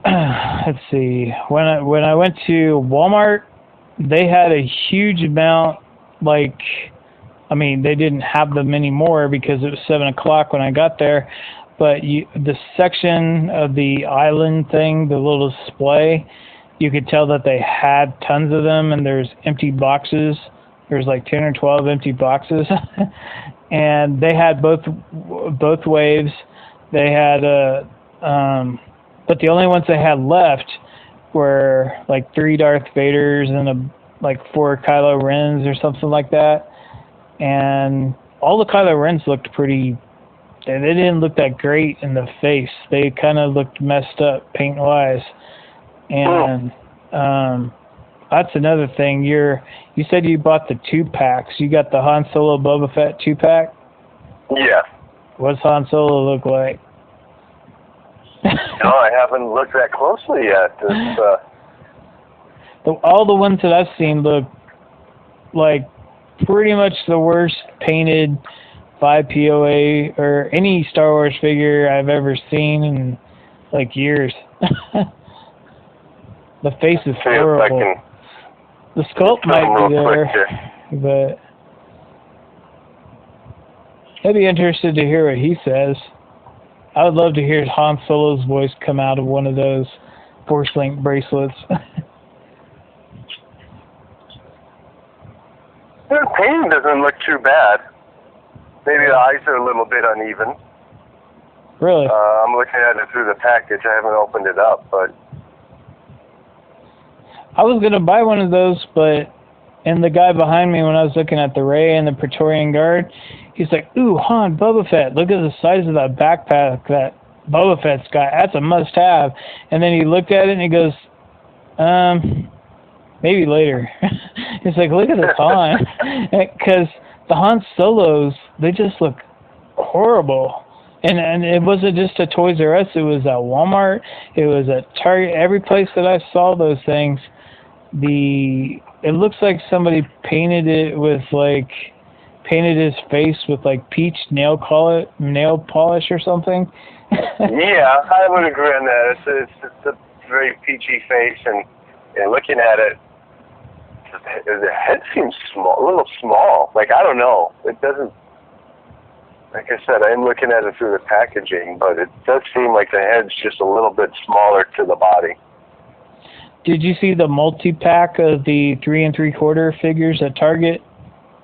let's see. When I went to Walmart, they had a huge amount. They didn't have them anymore because it was 7 o'clock when I got there. But the section of the island thing, the little display, you could tell that they had tons of them, and there's empty boxes. There's like 10 or 12 empty boxes. And they had both waves. They had but the only ones they had left were like 3 Darth Vaders and 4 Kylo Rens or something like that. And all the Kylo Rens looked pretty. They didn't look that great in the face. They kind of looked messed up paint wise. And that's another thing. You said you bought the 2-packs. You got the Han Solo Boba Fett 2-pack? Yeah. What's Han Solo look like? No, I haven't looked that closely yet. All the ones that I've seen look like pretty much the worst painted 5POA or any Star Wars figure I've ever seen in years. The face is horrible. The sculpt might be there, but I'd be interested to hear what he says. I would love to hear Han Solo's voice come out of one of those Force Link bracelets. The painting doesn't look too bad. Maybe the eyes are a little bit uneven. Really? I'm looking at it through the package. I haven't opened it up, but I was going to buy one of those, and the guy behind me, when I was looking at the Rey and the Praetorian Guard, he's like, "Ooh, Han, Boba Fett, look at the size of that backpack that Boba Fett's got. That's a must-have." And then he looked at it and he goes, maybe later. He's like, "Look at this Han." Because the Han Solos, they just look horrible. And it wasn't just at Toys R Us. It was at Walmart. It was at Target. Every place that I saw those things, it looks like somebody painted it with painted his face with peach nail polish or something. Yeah, I would agree on that. It's a very peachy face, and looking at it, the head seems small, a little small. I don't know. It doesn't. like I said, I'm looking at it through the packaging, but it does seem like the head's just a little bit smaller to the body. Did you see the multi-pack of the 3 3/4 figures at Target?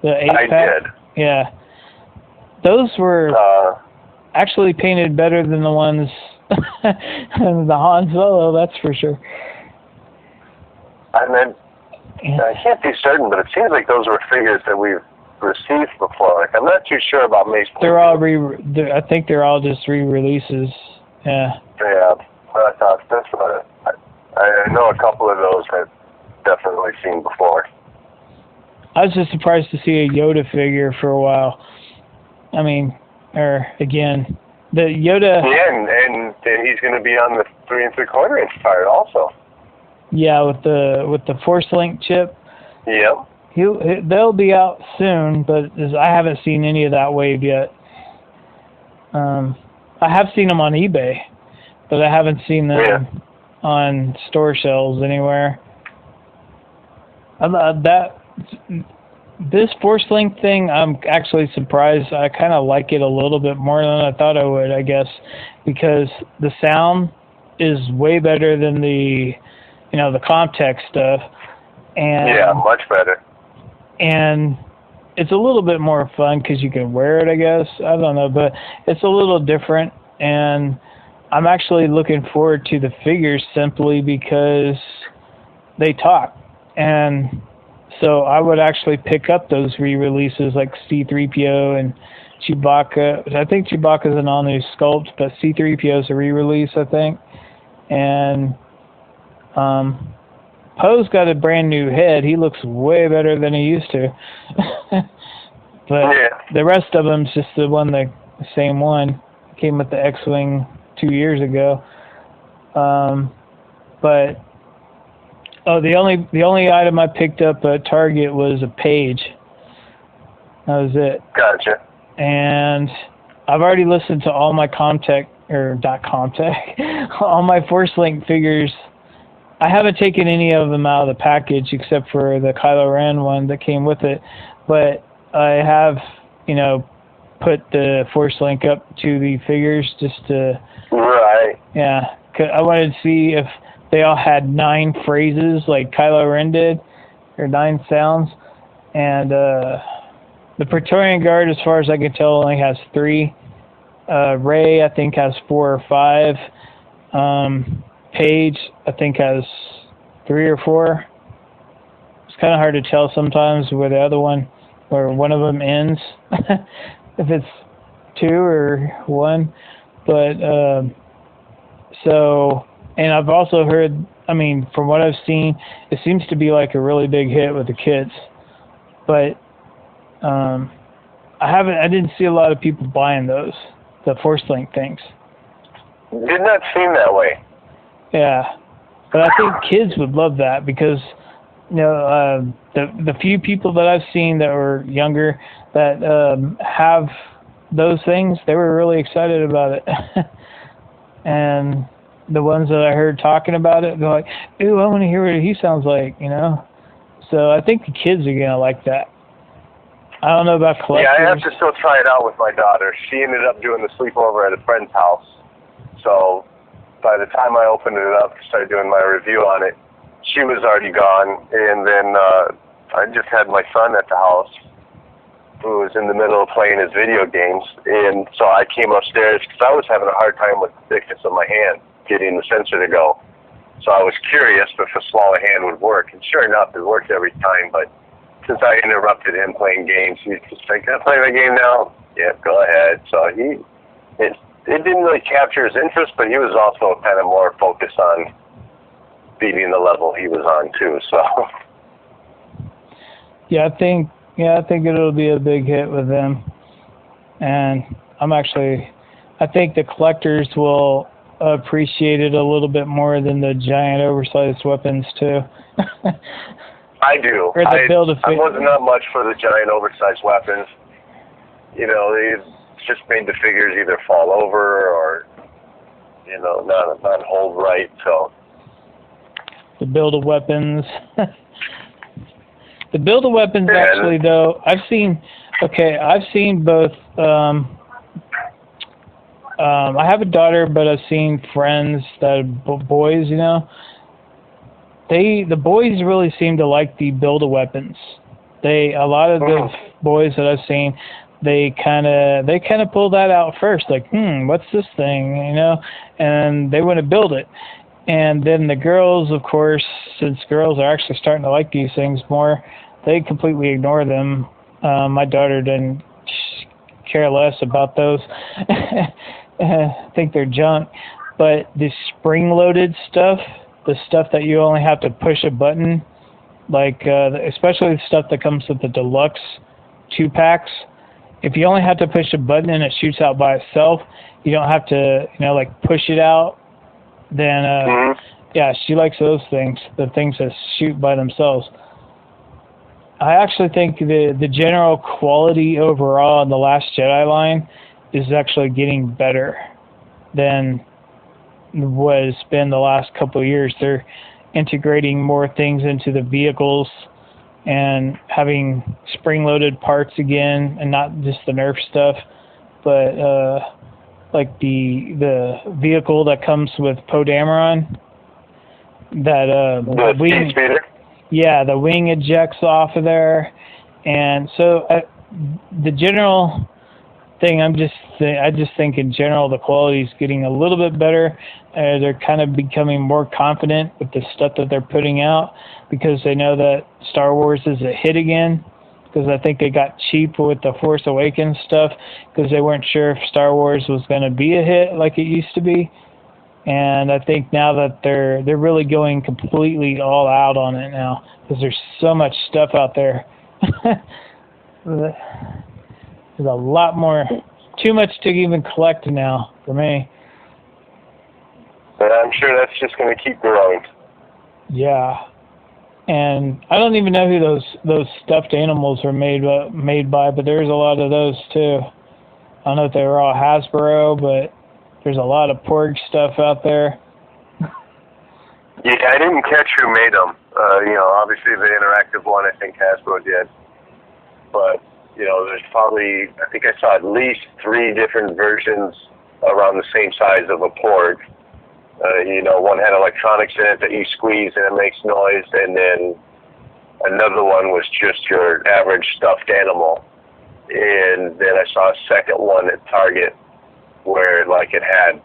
The 8-pack? I did. Yeah. Those were actually painted better than the ones, the Han Solo, that's for sure. And then, I can't be certain, but it seems like those were figures that we've received before. Like, I'm not too sure about Mace. They're all I think they're all just re-releases. Yeah. Yeah, I thought that's what I know. A couple of those I've definitely seen before. I was just surprised to see a Yoda figure for a while. I mean, again, the Yoda. Yeah, and he's going to be on the 3 3/4 inch part also. Yeah, with the Force Link chip. Yep. They'll be out soon, but I haven't seen any of that wave yet. I have seen them on eBay, but I haven't seen them on store shelves anywhere. This Force Link thing, I'm actually surprised. I kind of like it a little bit more than I thought I would, I guess, because the sound is way better than the Comtech stuff. And yeah, much better. And it's a little bit more fun because you can wear it, I guess. I don't know, but it's a little different. And I'm actually looking forward to the figures simply because they talk. And so I would actually pick up those re-releases like C-3PO and Chewbacca. I think Chewbacca's an all-new sculpt, but C-3PO is a re-release, I think. And Poe's got a brand new head. He looks way better than he used to. But the rest of them's just the same one. Came with the X-Wing 2 years ago. But the only item I picked up at Target was a page. That was it. Gotcha. And I've already listened to all my all my Force Link figures. I haven't taken any of them out of the package except for the Kylo Ren one that came with it, but I have, put the Force Link up to the figures just to. Right. Yeah, 'cause I wanted to see if they all had 9 phrases like Kylo Ren did, or 9 sounds, and the Praetorian Guard, as far as I can tell, only has 3. Rey, I think, has 4 or 5. Paige, I think, has 3 or 4. It's kind of hard to tell sometimes where the other one, or one of them ends, if it's 2 or 1. But and I've also heard, from what I've seen, it seems to be like a really big hit with the kids. But I didn't see a lot of people buying those, the Force Link things. Did not seem that way. Yeah, but I think kids would love that because, the few people that I've seen that were younger that have those things, they were really excited about it. And the ones that I heard talking about it, they're like, "Ooh, I want to hear what he sounds like," So I think the kids are gonna like that. I don't know about collectors. Yeah, I have to still try it out with my daughter. She ended up doing the sleepover at a friend's house, so by the time I opened it up and started doing my review on it, she was already gone. And then I just had my son at the house who was in the middle of playing his video games. And so I came upstairs because I was having a hard time with the thickness of my hand, getting the sensor to go. So I was curious if a smaller hand would work. And sure enough, it worked every time. But since I interrupted him playing games, he was just like, "Can I play my game now?" "Yeah, go ahead." So it didn't really capture his interest, but he was also kind of more focused on beating the level he was on too. So I think it'll be a big hit with them, and I think the collectors will appreciate it a little bit more than the giant oversized weapons too. I do. I was not much for the giant oversized weapons. They just made the figures either fall over or, not hold right. So the Build-A-Weapons. The Build-A-Weapons, actually, though, I've seen both I have a daughter, but I've seen friends that are boys, you know. The boys really seem to like the build-a-weapons. A lot of the boys that I've seen, they kind of pull that out first, like, what's this thing, you know, and they want to build it. And then the girls, of course, since girls are actually starting to like these things more, they completely ignore them. My daughter didn't care less about those. I think they're junk. But the spring-loaded stuff, the stuff that you only have to push a button, like especially the stuff that comes with the deluxe 2-packs, if you only have to push a button and it shoots out by itself, you don't have to, you know, like push it out, then yeah, she likes those things, the things that shoot by themselves. I actually think the general quality overall in the Last Jedi line is actually getting better than what it's been the last couple of years. They're integrating more things into the vehicles and having spring-loaded parts again, and not just the Nerf stuff, but like the vehicle that comes with Poe Dameron, that the wing speeder. Yeah, the wing ejects off of there, and so the general thing, I just think in general the quality is getting a little bit better. They're kind of becoming more confident with the stuff that they're putting out, because they know that Star Wars is a hit again. Because I think they got cheap with the Force Awakens stuff, because they weren't sure if Star Wars was going to be a hit like it used to be. And I think now that they're really going completely all out on it now, because there's so much stuff out there. There's a lot more, too much to even collect now for me. But I'm sure that's just going to keep growing. Yeah, and I don't even know who those stuffed animals are made by, but there's a lot of those too. I don't know if they were all Hasbro, but there's a lot of Porg stuff out there. Yeah, I didn't catch who made them. You know, obviously the interactive one, I think Hasbro did. But, you know, there's probably, I think I saw at least 3 different versions around the same size of a Porg. You know, one had electronics in it that you squeeze and it makes noise, and then another one was just your average stuffed animal. And then I saw a second one at Target where, like, it had,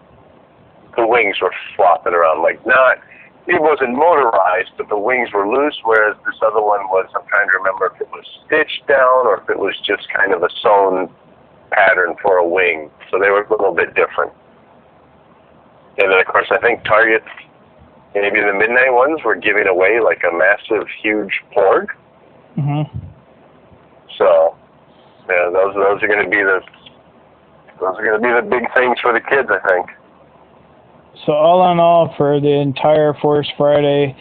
the wings were flopping around, like, it wasn't motorized, but the wings were loose, whereas this other one was, I'm trying to remember if it was stitched down or if it was just kind of a sewn pattern for a wing. So they were a little bit different. And then, of course, I think Target, maybe the midnight ones, were giving away like a massive, huge Porg. Mm-hmm. So, yeah, those are going to be the big things for the kids, I think. So all in all, for the entire Force Friday,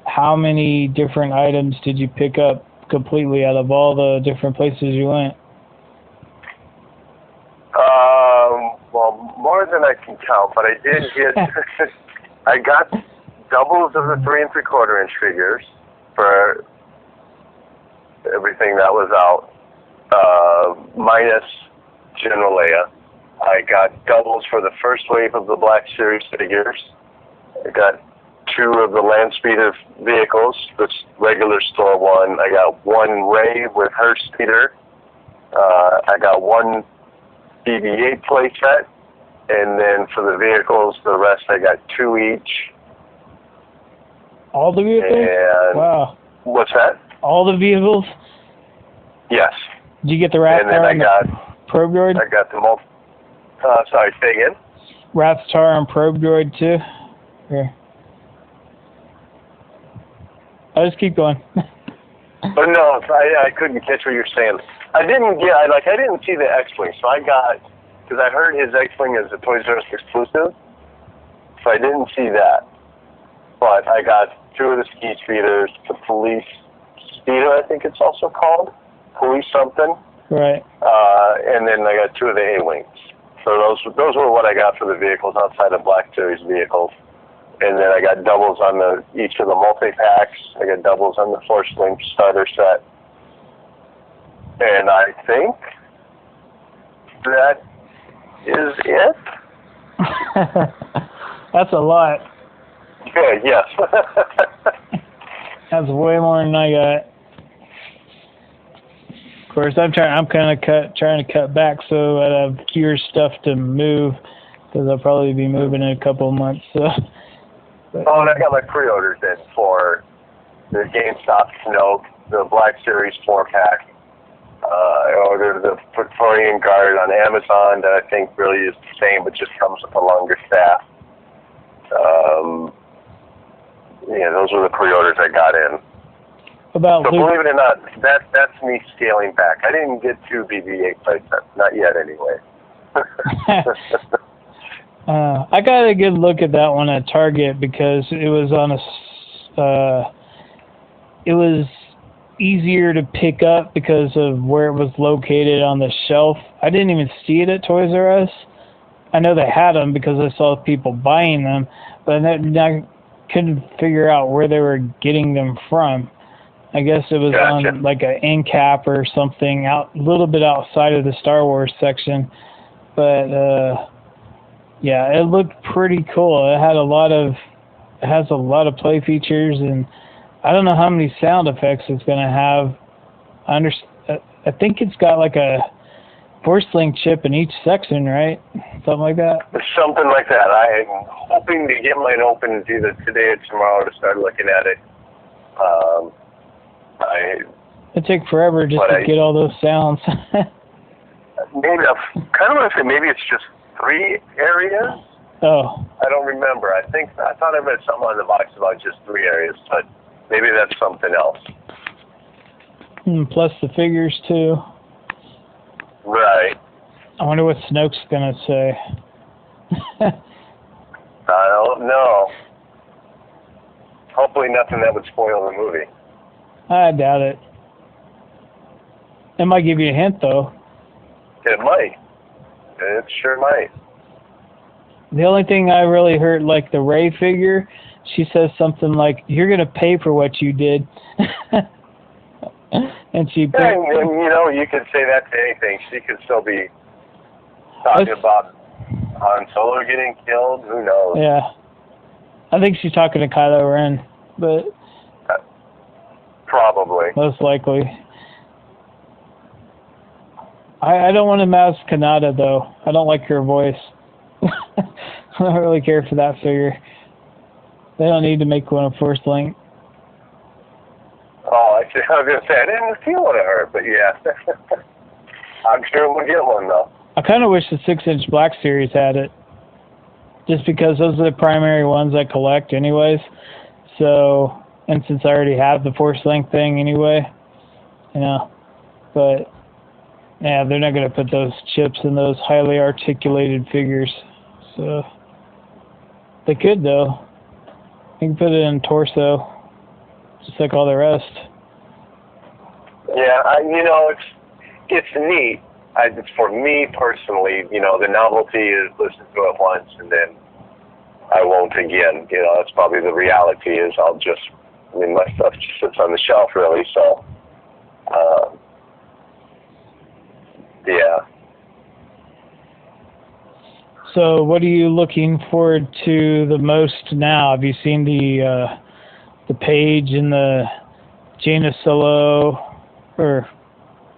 how many different items did you pick up completely out of all the different places you went? Well, more than I can count, but I did get, I got doubles of the 3 3/4 inch figures for everything that was out, minus General Leia. I got doubles for the first wave of the Black Series figures. I got 2 of the land speeder vehicles, the regular store one. I got 1 Rey with her speeder. I got 1 BB-8 playset, and then for the vehicles, the rest I got 2 each. All the vehicles? And wow. What's that? All the vehicles? Yes. Did you get the Rathtar and the Probe Droid? I got the sorry, say again? Rathtar and Probe Droid too? Here. I'll just keep going. But no, I couldn't catch what you're saying. I didn't see the X-Wing, so I got, because I heard his X-Wing is a Toys R Us exclusive, so I didn't see that. But I got 2 of the ski speeders, the police speeder, I think it's also called, police something. Right. And then I got 2 of the A-Wings. So those were what I got for the vehicles outside of Black Series vehicles. And then I got doubles on each of the multi-packs. I got doubles on the Force Link starter set. And I think that is it. That's a lot. Yeah, yes. That's way more than I got. Of course, I'm trying to cut back so I have fewer stuff to move, because I'll probably be moving in a couple of months. So. Oh, and I got my pre-orders in for the GameStop Snoke, the Black Series 4-pack. I ordered the Praetorian Guard on Amazon that I think really is the same, but just comes with a longer staff. Yeah, those were the pre-orders I got in. So believe it or not, that's me scaling back. I didn't get 2 BB-8 playsets, not yet anyway. I got a good look at that one at Target because it was on it was easier to pick up because of where it was located on the shelf. I didn't even see it at Toys R Us. I know they had them because I saw people buying them, but I couldn't figure out where they were getting them from. I guess it was on like an end cap or something a little bit outside of the Star Wars section. But yeah, it looked pretty cool. It has a lot of play features, and I don't know how many sound effects it's going to have. I think it's got like a Force Link chip in each section, right? Something like that. Something like that. I'm hoping to get mine open either today or tomorrow to start looking at it. It'd take forever just to get all those sounds. Maybe I kind of want to say maybe it's just 3 areas. Oh. I don't remember. I thought I read something on the box about just 3 areas, but maybe that's something else. Plus the figures too. Right. I wonder what Snoke's gonna say. I don't know. Hopefully nothing that would spoil the movie. I doubt it. It might give you a hint, though. It might. It sure might. The only thing I really heard, like the Rey figure, she says something like, "You're gonna pay for what you did." And she. Yeah, and you know, you could say that to anything. She could still be talking about Han Solo getting killed. Who knows? Yeah. I think she's talking to Kylo Ren, but. Probably. Most likely. I don't want to mask Kanata, though. I don't like her voice. I don't really care for that figure. They don't need to make one a Force Link. Oh, I was going to say, I didn't feel one of her, but yeah. I'm sure we'll get one, though. I kind of wish the 6-inch Black Series had it. Just because those are the primary ones I collect anyways. So, and since I already have the Force Link thing anyway, you know. But, yeah, they're not going to put those chips in those highly articulated figures. So, they could, though. You can put it in torso, just like all the rest. Yeah, you know, it's neat. It's for me personally, you know, the novelty is listen to it once and then I won't again. You know, that's probably the reality is my stuff just sits on the shelf really, so, yeah. So what are you looking forward to the most now? Have you seen the Paige and the Jaina Solo, or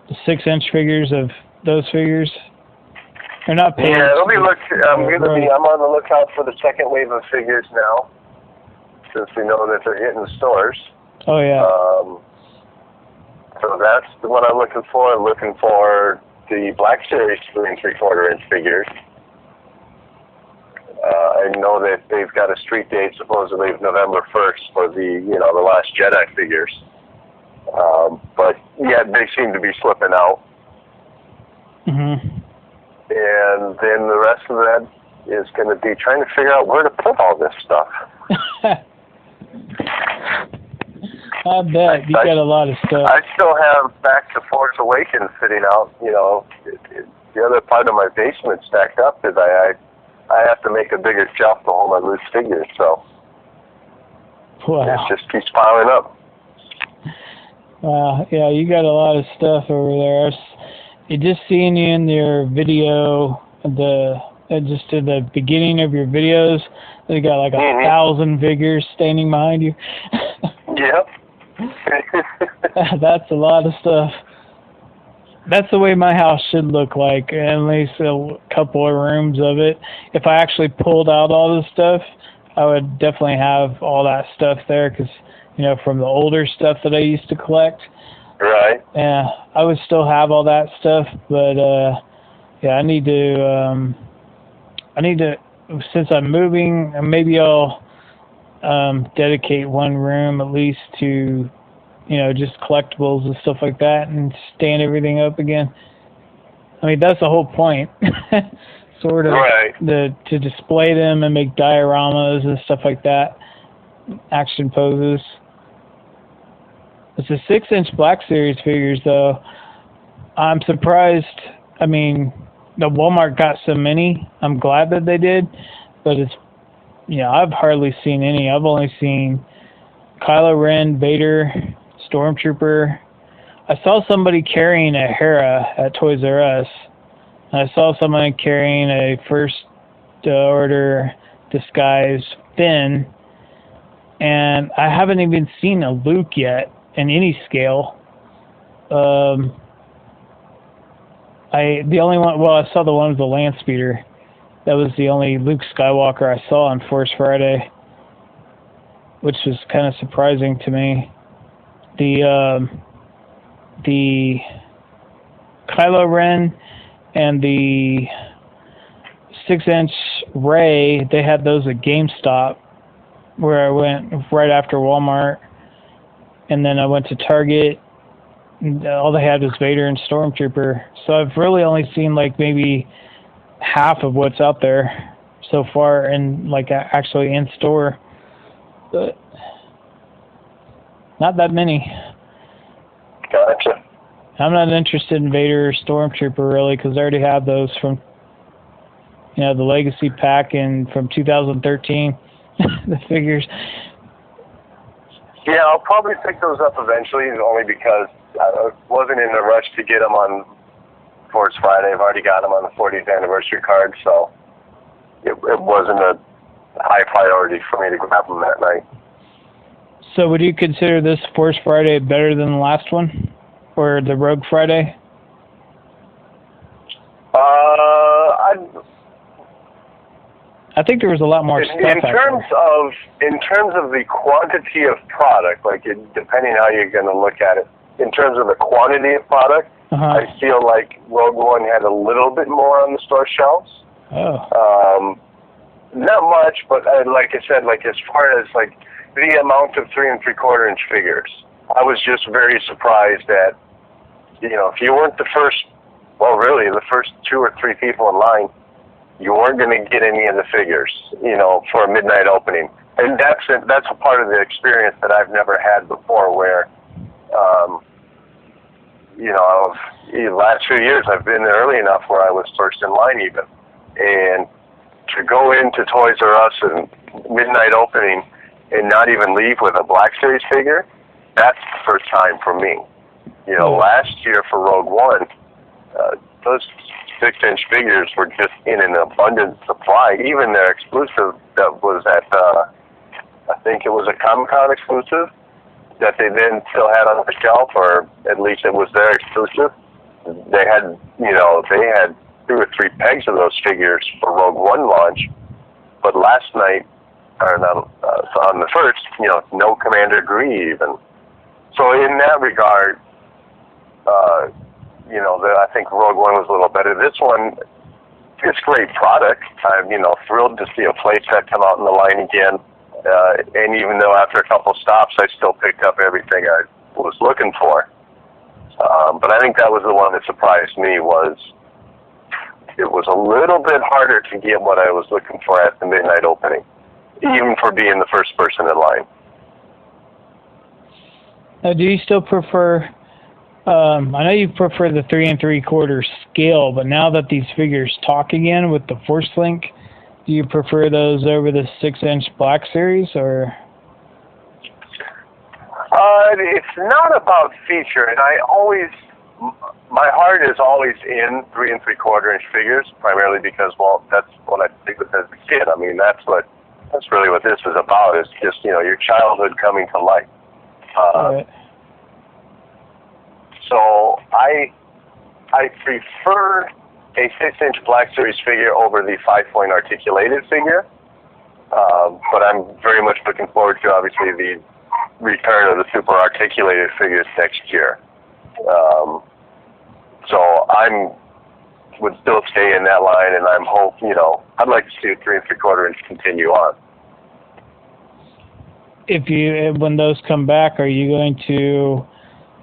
the 6-inch figures of those figures? They're not Paige. Yeah, I'm on the lookout for the second wave of figures now, since we know that they're hitting the stores. Oh yeah. So that's the one I'm looking for. I'm looking for the Black Series 3 3/4-inch figures. I know that they've got a street date, supposedly of November 1st for the Last Jedi figures. But yeah, they seem to be slipping out. Mm-hmm. And then the rest of that is going to be trying to figure out where to put all this stuff. I bet you got a lot of stuff. I still have Back to Force Awakens sitting out. You know, the other part of my basement stacked up is I have to make a bigger shelf to hold my loose figures. So it just keeps piling up. Yeah, you got a lot of stuff over there. You just seen you in your video, the just to the beginning of your videos. They got like 1,000 figures standing behind you. Yep. That's a lot of stuff. That's the way my house should look like, at least a couple of rooms of it. If I actually pulled out all this stuff, I would definitely have all that stuff there because, you know, from the older stuff that I used to collect. Right. Yeah, I would still have all that stuff, but yeah, I need to, since I'm moving, maybe I'll dedicate one room at least to, you know, just collectibles and stuff like that, and stand everything up again. I mean, that's the whole point, sort of, right. To display them and make dioramas and stuff like that, action poses. It's a 6-inch Black Series figures, though. I'm surprised. I mean, the Walmart got so many. I'm glad that they did, but it's, you know, I've hardly seen any. I've only seen Kylo Ren, Vader, Stormtrooper. I saw somebody carrying a Hera at Toys R Us. And I saw somebody carrying a First Order disguise Finn. And I haven't even seen a Luke yet in any scale. The only one, well, I saw the one with the land speeder. That was the only Luke Skywalker I saw on Force Friday, which was kind of surprising to me. The Kylo Ren and the 6-inch Rey, they had those at GameStop, where I went right after Walmart, and then I went to Target. And all they had was Vader and Stormtrooper. So I've really only seen like maybe half of what's out there so far, and like actually in store, but not that many. Gotcha. I'm not interested in Vader or Stormtrooper really, because I already have those from, you know, the Legacy pack and from 2013, the figures. Yeah, I'll probably pick those up eventually, only because I wasn't in a rush to get them on Force Friday. I've already got them on the 40th anniversary card, so it wasn't a high priority for me to grab them that night. So would you consider this Force Friday better than the last one? Or the Rogue Friday? I think there was a lot more stuff in terms of the quantity of product, like depending how you're going to look at it, in terms of the quantity of product, I feel like Rogue One had a little bit more on the store shelves. Oh. Not much, but like I said, like as far as like the amount of 3 3/4-inch figures, I was just very surprised that, you know, if you weren't the first, well, really the first 2 or 3 people in line, you weren't going to get any of the figures, you know, for a midnight opening. And that's a part of the experience that I've never had before, where, you know, the last few years I've been there early enough where I was first in line even. And to go into Toys R Us and midnight opening and not even leave with a Black Series figure, that's the first time for me. You know, last year for Rogue One, those 6-inch figures were just in an abundant supply. Even their exclusive that was at, I think it was a Comic-Con exclusive, that they then still had on the shelf, or at least it was their exclusive. They had, you know, they had 2 or 3 pegs of those figures for Rogue One launch, but last night, or not, on the first, you know, no Commander Grieve, and so in that regard, you know, I think Rogue One was a little better. This one, it's great product. I'm, you know, thrilled to see a playset come out in the line again. And even though after a couple stops, I still picked up everything I was looking for. But I think that was the one that surprised me. Was it was a little bit harder to get what I was looking for at the midnight opening, even for being the first person in line. Now, do you still prefer? I know you prefer the 3 3/4 scale, but now that these figures talk again with the Force Link, do you prefer those over the 6-inch Black Series, or? It's not about feature, and I always my heart is always in 3 3/4 inch figures, primarily because, well, that's what I think with as a kid. I mean, that's really what this is about. It's just, you know, your childhood coming to life. Right. So I prefer a 6-inch Black Series figure over the 5-point articulated figure, but I'm very much looking forward to, obviously, the return of the super articulated figures next year. So would still stay in that line, and I'd like to see 3 3/4 inch continue on. When those come back, are you going to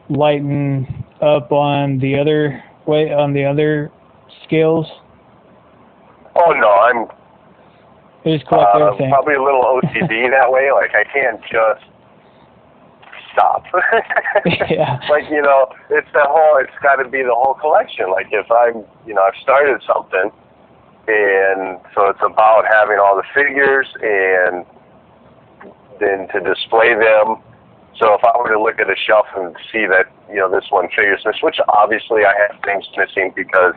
lighten up on the other scales? Oh no, Just collect everything. probably a little OCD that way. Like, I can't just stop. Yeah. Like, you know, it's got to be the whole collection. Like, if I've started something, and so it's about having all the figures and then to display them. So if I were to look at a shelf and see that, you know, this one figure's missing, which obviously I have things missing because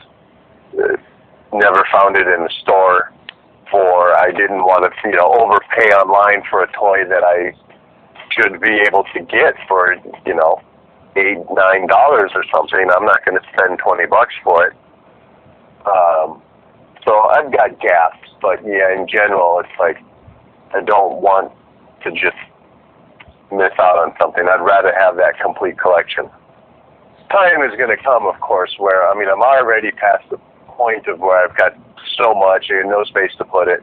never found it in the store, I didn't want to, you know, overpay online for a toy that I should be able to get for, you know, $8, $9 or something. I'm not going to spend $20 for it. So I've got gaps, but yeah, in general, it's like I don't want to just miss out on something. I'd rather have that complete collection. Time is going to come, of course, where, I mean, I'm already past the point of where I've got so much and no space to put it.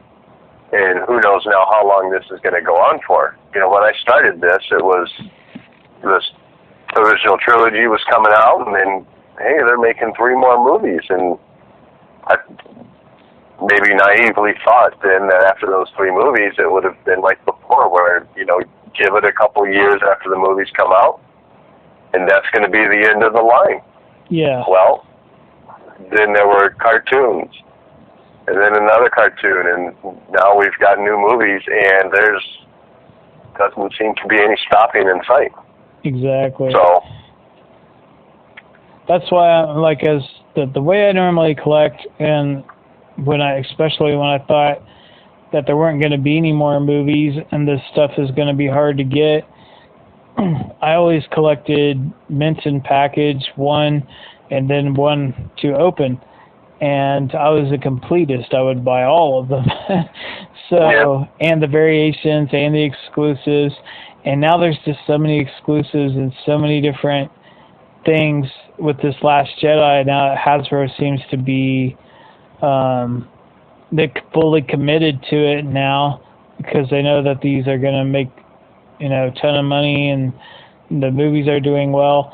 And who knows now how long this is going to go on for. You know, when I started this original trilogy was coming out, and then, hey, they're making 3 more movies. And I maybe naively thought then that after those 3 movies, it would have been like before, where, you know, give it a couple years after the movies come out, and that's going to be the end of the line. Yeah. Well, then there were cartoons, and then another cartoon, and now we've got new movies, and doesn't seem to be any stopping in sight. Exactly. So that's why I'm like, as the way I normally collect, and especially when I thought that there weren't going to be any more movies and this stuff is going to be hard to get, I always collected mint in package, 1, and then 1 to open. And I was a completist. I would buy all of them. So, and the variations and the exclusives. And now there's just so many exclusives and so many different things with this Last Jedi. Now Hasbro seems to be they're fully committed to it now, because they know that these are going to make, you know, a ton of money, and the movies are doing well.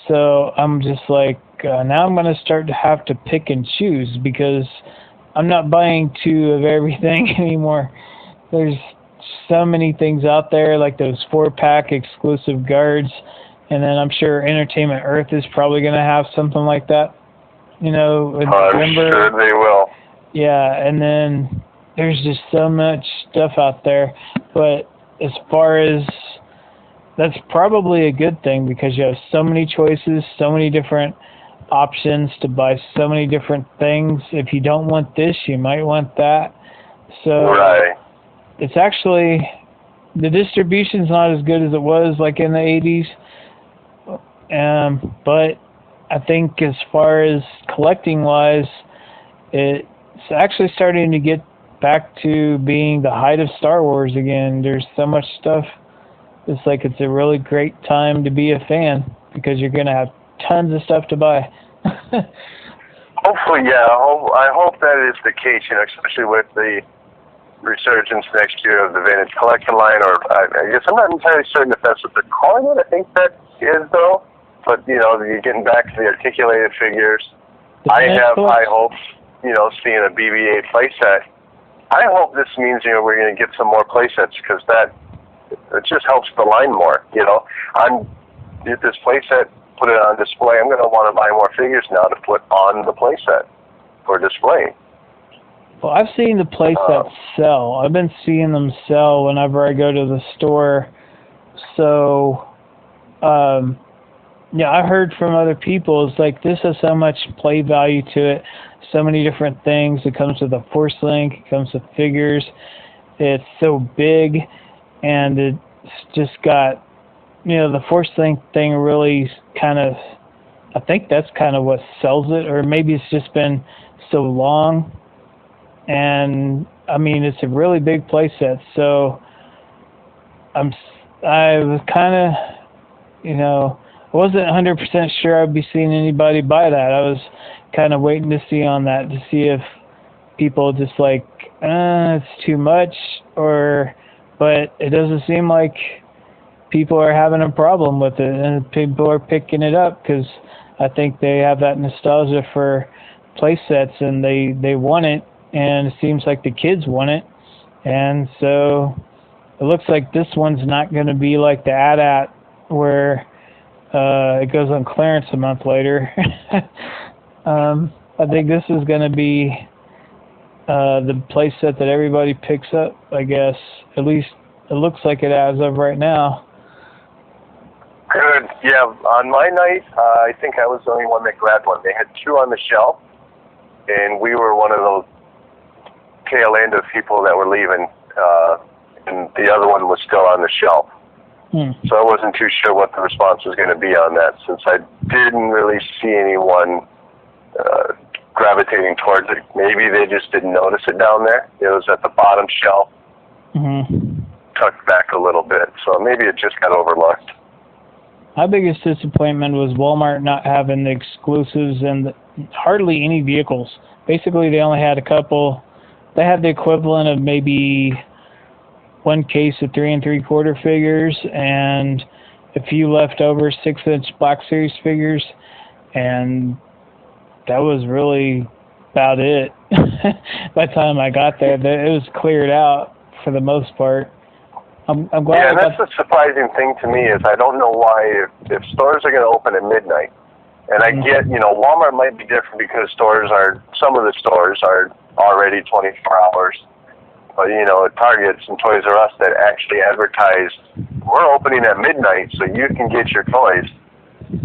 So I'm just like, now I'm going to start to have to pick and choose, because I'm not buying 2 of everything anymore. There's so many things out there, like those 4-pack exclusive guards, and then I'm sure Entertainment Earth is probably going to have something like that, you know, in November. I'm sure they will. Yeah, and then there's just so much stuff out there. But as far as, that's probably a good thing, because you have so many choices, so many different options to buy so many different things. If you don't want this, you might want that. So right. It's actually, the distribution's not as good as it was like in the 80s. But I think as far as collecting wise, it's actually starting to get back to being the height of Star Wars again. There's so much stuff. It's like, it's a really great time to be a fan, because you're going to have tons of stuff to buy. Hopefully, yeah. I hope that is the case, you know, especially with the resurgence next year of the Vintage Collection line, or I guess I'm not entirely certain if that's what they're calling it. I think that is, though. But, you know, you're getting back to the articulated figures. I have high hopes, you know, seeing a BB-8 playset. I hope this means, you know, we're going to get some more playsets, because it just helps the line more, you know. Get this playset, put it on display. I'm going to want to buy more figures now to put on the playset for display. Well, I've seen the playsets sell. I've been seeing them sell whenever I go to the store. So Yeah, I heard from other people, it's like this has so much play value to it, so many different things. It comes with a force link, it comes with figures. It's so big, and it's just got, the force link thing really kind of, I think that's kind of what sells it, or maybe it's just been so long. And I mean, it's a really big play set, so I was kind of, I wasn't 100% sure I'd be seeing anybody buy that. I was kind of waiting to see on that, to see if people just like, it's too much, but it doesn't seem like people are having a problem with it, and people are picking it up because I think they have that nostalgia for play sets, and they want it, and it seems like the kids want it, and so it looks like this one's not going to be like the AT-AT where it goes on clearance a month later. I think this is going to be the play set that everybody picks up, I guess. At least it looks like it as of right now. Good. Yeah, on my night, I think I was the only one that grabbed one. They had two on the shelf, and we were one of those tail end of people that were leaving, and the other one was still on the shelf. So I wasn't too sure what the response was going to be on that, since I didn't really see anyone gravitating towards it. Maybe they just didn't notice it down there. It was at the bottom shelf, tucked back a little bit, so maybe it just got overlooked. My biggest disappointment was Walmart not having the exclusives and hardly any vehicles. Basically, they only had a couple. They had the equivalent of maybe one case of 3 3/4 figures and a few leftover 6-inch Black Series figures, and that was really about it. By the time I got there, it was cleared out for the most part. I'm glad. Yeah, and that's the surprising thing to me is I don't know why if stores are going to open at midnight, and I get, Walmart might be different because some of the stores are already 24 hours. But, Targets and Toys R Us that actually advertise, we're opening at midnight so you can get your toys.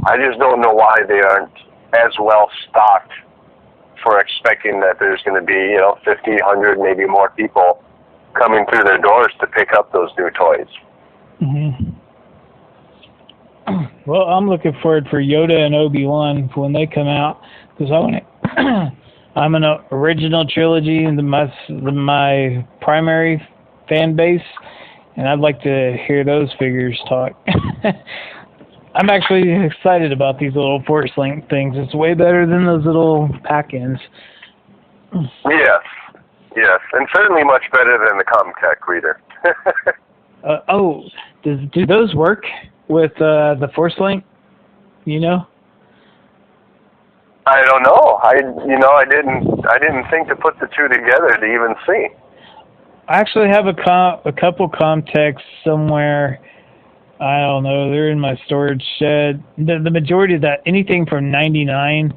I just don't know why they aren't as well stocked for expecting that there's going to be, 50, 100, maybe more people coming through their doors to pick up those new toys. Well, I'm looking forward for Yoda and Obi-Wan when they come out, because I want to. I'm an original trilogy and my primary fan base, and I'd like to hear those figures talk. I'm actually excited about these little Force Link things. It's way better than those little pack-ins. Yes, and certainly much better than the Comtech reader. Do those work with the Force Link? I don't know. I didn't think to put the two together to even see. I actually have a couple Comtechs somewhere. I don't know. They're in my storage shed. The majority of that, anything from 99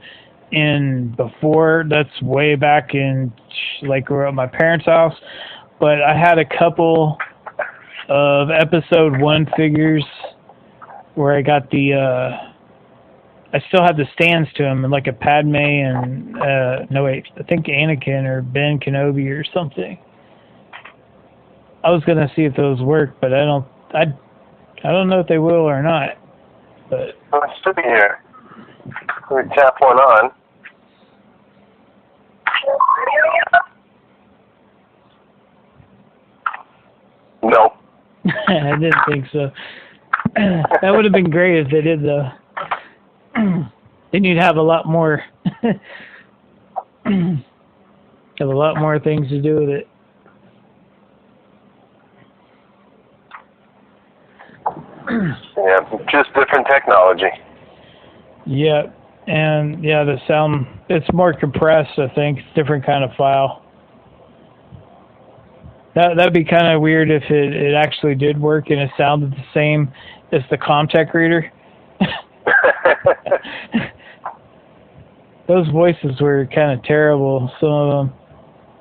and before, that's way back in like around my parents' house. But I had a couple of Episode 1 figures where I got I still have the stands to them, like a Padme and I think Anakin or Ben Kenobi or something. I was gonna see if those work, but I don't know if they will or not. But it's sitting here. Let me tap one on. No. I didn't think so. That would have been great if they did, though. Then you'd have a lot more things to do with it. Yeah, just different technology. Yeah, and the sound, it's more compressed, I think. It's a different kind of file. That'd be kind of weird if it actually did work and it sounded the same as the Comtech reader. Those voices were kind of terrible, some of them.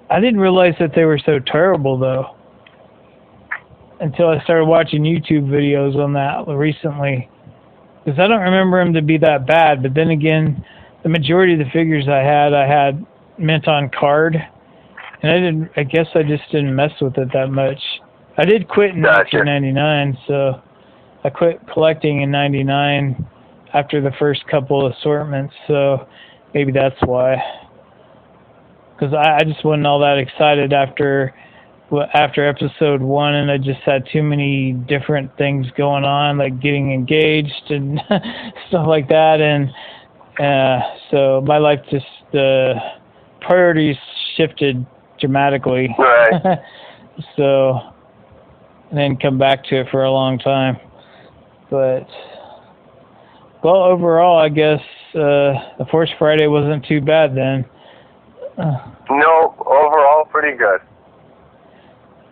I didn't realize that they were so terrible, though, until I started watching YouTube videos on that recently. Because I don't remember them to be that bad. But then again, the majority of the figures I had mint on card, and I guess I just didn't mess with it that much. I did quit in 1999, so I quit collecting in '99 after the first couple assortments. So maybe that's why. Because I just wasn't all that excited after episode 1, and I just had too many different things going on, like getting engaged and stuff like that, and so my life just priorities shifted dramatically. Right. So and then come back to it for a long time. But well, overall, I guess the Force Friday wasn't too bad then. No, overall pretty good.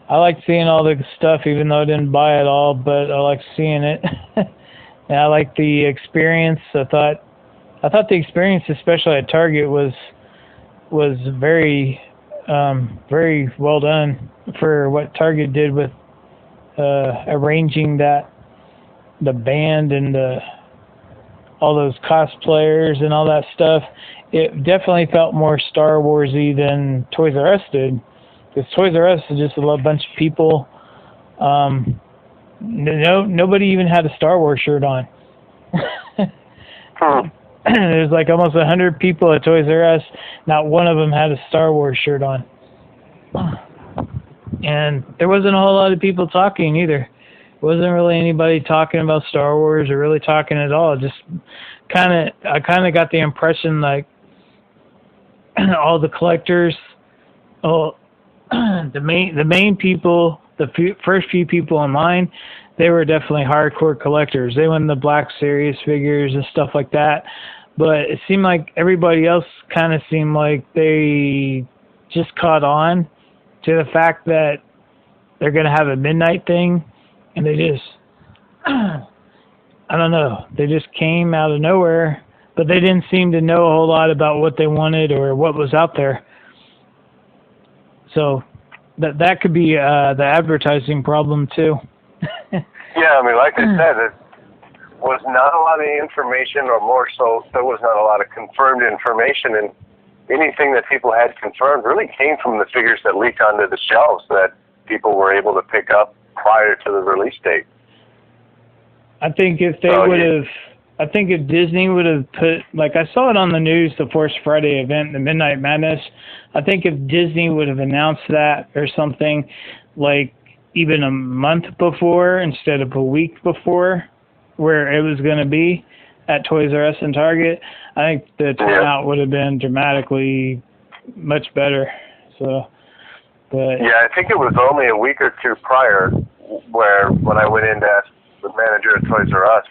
I liked seeing all the stuff, even though I didn't buy it all, but I liked seeing it. And I liked the experience. I thought the experience, especially at Target, was very very well done for what Target did with arranging the band and all those cosplayers and all that stuff. It definitely felt more Star Warsy than Toys R Us did. Because Toys R Us is just a bunch of people. Nobody even had a Star Wars shirt on. There's like almost 100 people at Toys R Us. Not one of them had a Star Wars shirt on. And there wasn't a whole lot of people talking either. Wasn't really anybody talking about Star Wars or really talking at all. Just I kind of got the impression like all the collectors, the main people, first few people in line, they were definitely hardcore collectors. They went in the Black Series figures and stuff like that. But it seemed like everybody else kind of seemed like they just caught on to the fact that they're going to have a midnight thing. And they just, I don't know, they just came out of nowhere. But they didn't seem to know a whole lot about what they wanted or what was out there. So that could be the advertising problem too. Yeah, I mean, like I said, it was not a lot of information, or more so, there was not a lot of confirmed information, and anything that people had confirmed really came from the figures that leaked onto the shelves that people were able to pick up prior to the release date. I think if Disney would have put, like I saw it on the news, the Force Friday event, the Midnight Madness, I think if Disney would have announced that or something, like even a month before instead of a week before, where it was going to be at Toys R Us and Target, I think the turnout would have been dramatically much better. So, but yeah, I think it was only a week or two prior when I went in to ask the manager at Toys R Us,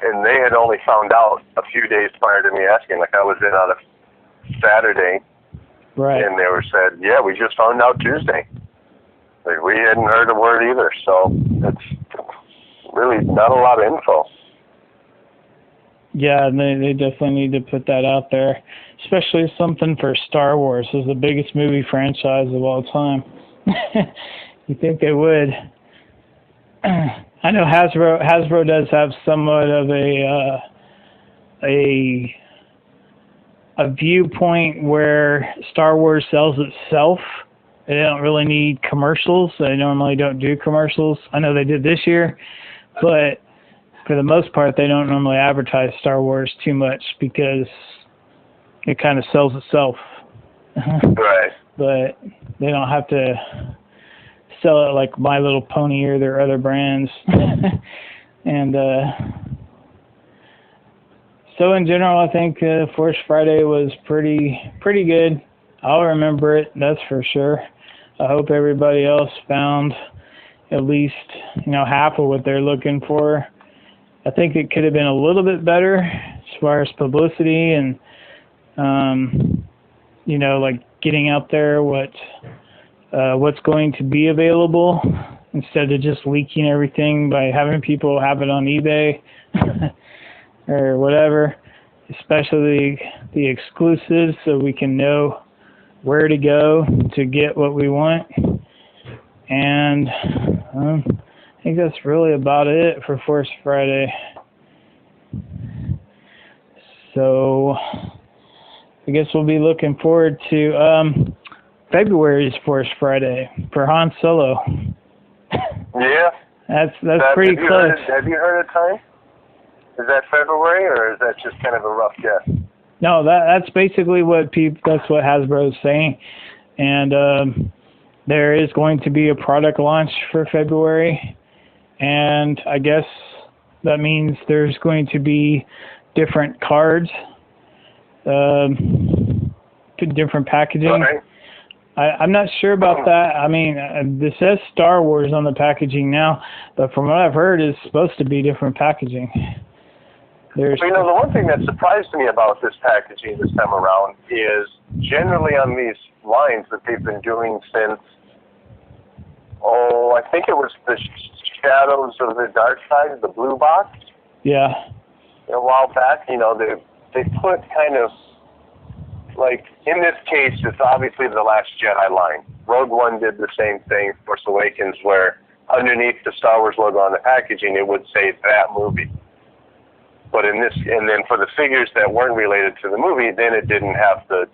and they had only found out a few days prior to me asking. Like I was in on a Saturday, right, and they said, "Yeah, we just found out Tuesday." Like we hadn't heard a word either, so it's really not a lot of info. Yeah, they definitely need to put that out there, especially something for Star Wars. It's the biggest movie franchise of all time. You think they would? I know Hasbro does have somewhat of a viewpoint where Star Wars sells itself. They don't really need commercials. They normally don't do commercials. I know they did this year, but for the most part, they don't normally advertise Star Wars too much because it kind of sells itself. Right. But they don't have to sell it like My Little Pony or their other brands. And so in general, I think Force Friday was pretty good. I'll remember it, that's for sure. I hope everybody else found at least, half of what they're looking for. I think it could have been a little bit better as far as publicity and, like getting out there what's going to be available instead of just leaking everything by having people have it on eBay or whatever, especially the exclusives so we can know where to go to get what we want. And I think that's really about it for Force Friday. So I guess we'll be looking forward to February's Force Friday for Han Solo. Yeah. That's pretty close. Have you heard a time? Is that February, or is that just kind of a rough guess? No, that's basically that's what Hasbro is saying, and there is going to be a product launch for February, and I guess that means there's going to be different cards, different packaging. Okay. I'm not sure about that. I mean, this says Star Wars on the packaging now, but from what I've heard, it's supposed to be different packaging. The one thing that surprised me about this packaging this time around is generally on these lines that they've been doing since, I think it was the Shadows of the Dark Side, the blue box. Yeah. A while back, they put kind of, like, in this case, it's obviously the Last Jedi line. Rogue One did the same thing, Force Awakens, where underneath the Star Wars logo on the packaging, it would say that movie. But and then for the figures that weren't related to the movie, then it didn't have the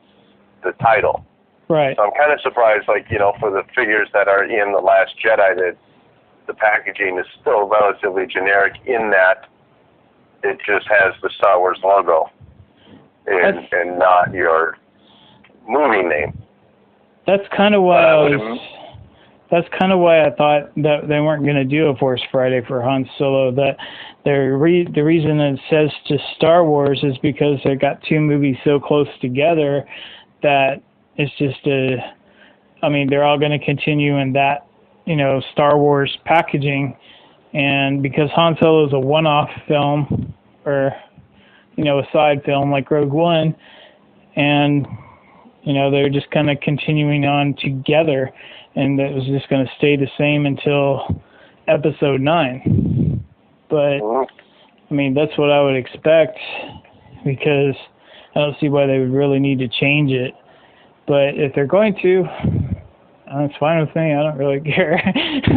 title. Right. So I'm kind of surprised, for the figures that are in The Last Jedi, that the packaging is still relatively generic in that it just has the Star Wars logo and not your movie name. That's kind of why That's kind of why I thought that they weren't going to do a Force Friday for Han Solo. That the reason it says just Star Wars is because they got two movies so close together that it's just they're all going to continue in that, Star Wars packaging. And because Han Solo is a one-off film or, a side film like Rogue One, and, they're just kind of continuing on together, and it was just going to stay the same until Episode 9. But, that's what I would expect, because I don't see why they would really need to change it. But if they're going to, it's fine with me. I don't really care.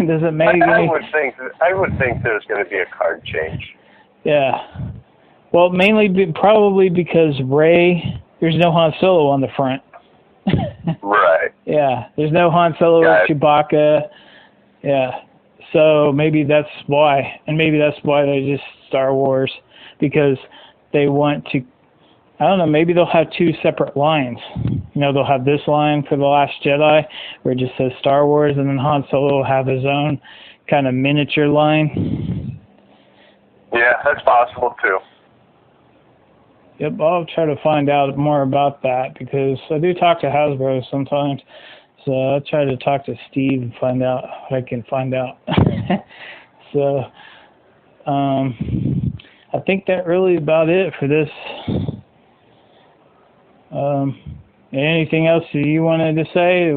Does it make I would think there's going to be a card change. Yeah. Well, probably because there's no Han Solo on the front. Right. Yeah. There's no Han Solo or Chewbacca. Yeah. So maybe that's why. And maybe that's why they're just Star Wars, because they want to, I don't know, maybe they'll have two separate lines. They'll have this line for The Last Jedi where it just says Star Wars, and then Han Solo will have his own kind of miniature line. Yeah, that's possible too. Yep, I'll try to find out more about that, because I do talk to Hasbro sometimes. So I'll try to talk to Steve and find out what I can find out. So I think that really about it for this. Anything else you wanted to say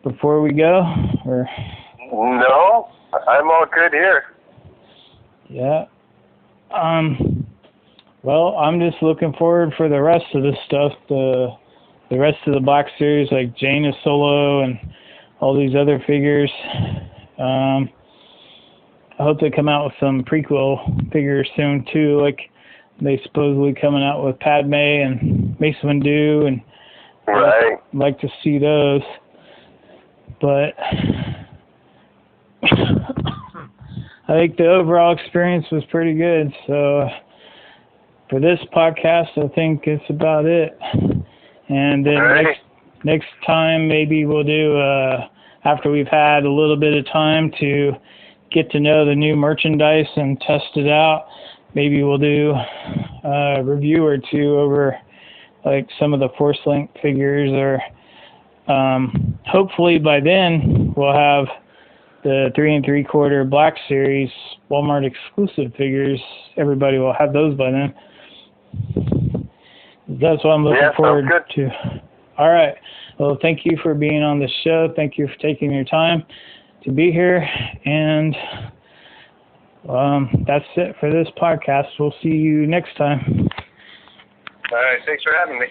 before we go? Or? No, I'm all good here. Yeah. Well, I'm just looking forward for the rest of this stuff, the rest of the Black Series, like Jaina Solo and all these other figures. I hope they come out with some prequel figures soon too, like they supposedly coming out with Padme and Mace Windu, and right. I'd like to see those. But I think the overall experience was pretty good. So for this podcast, I think it's about it. And then next time, maybe we'll do, after we've had a little bit of time to get to know the new merchandise and test it out, maybe we'll do a review or two over like some of the Force Link figures, or hopefully by then we'll have the 3 3/4 Black Series Walmart exclusive figures. Everybody will have those by then. That's what I'm looking forward to. All right. Well, thank you for being on the show. Thank you for taking your time to be here. And that's it for this podcast. We'll see you next time. All right. Thanks for having me.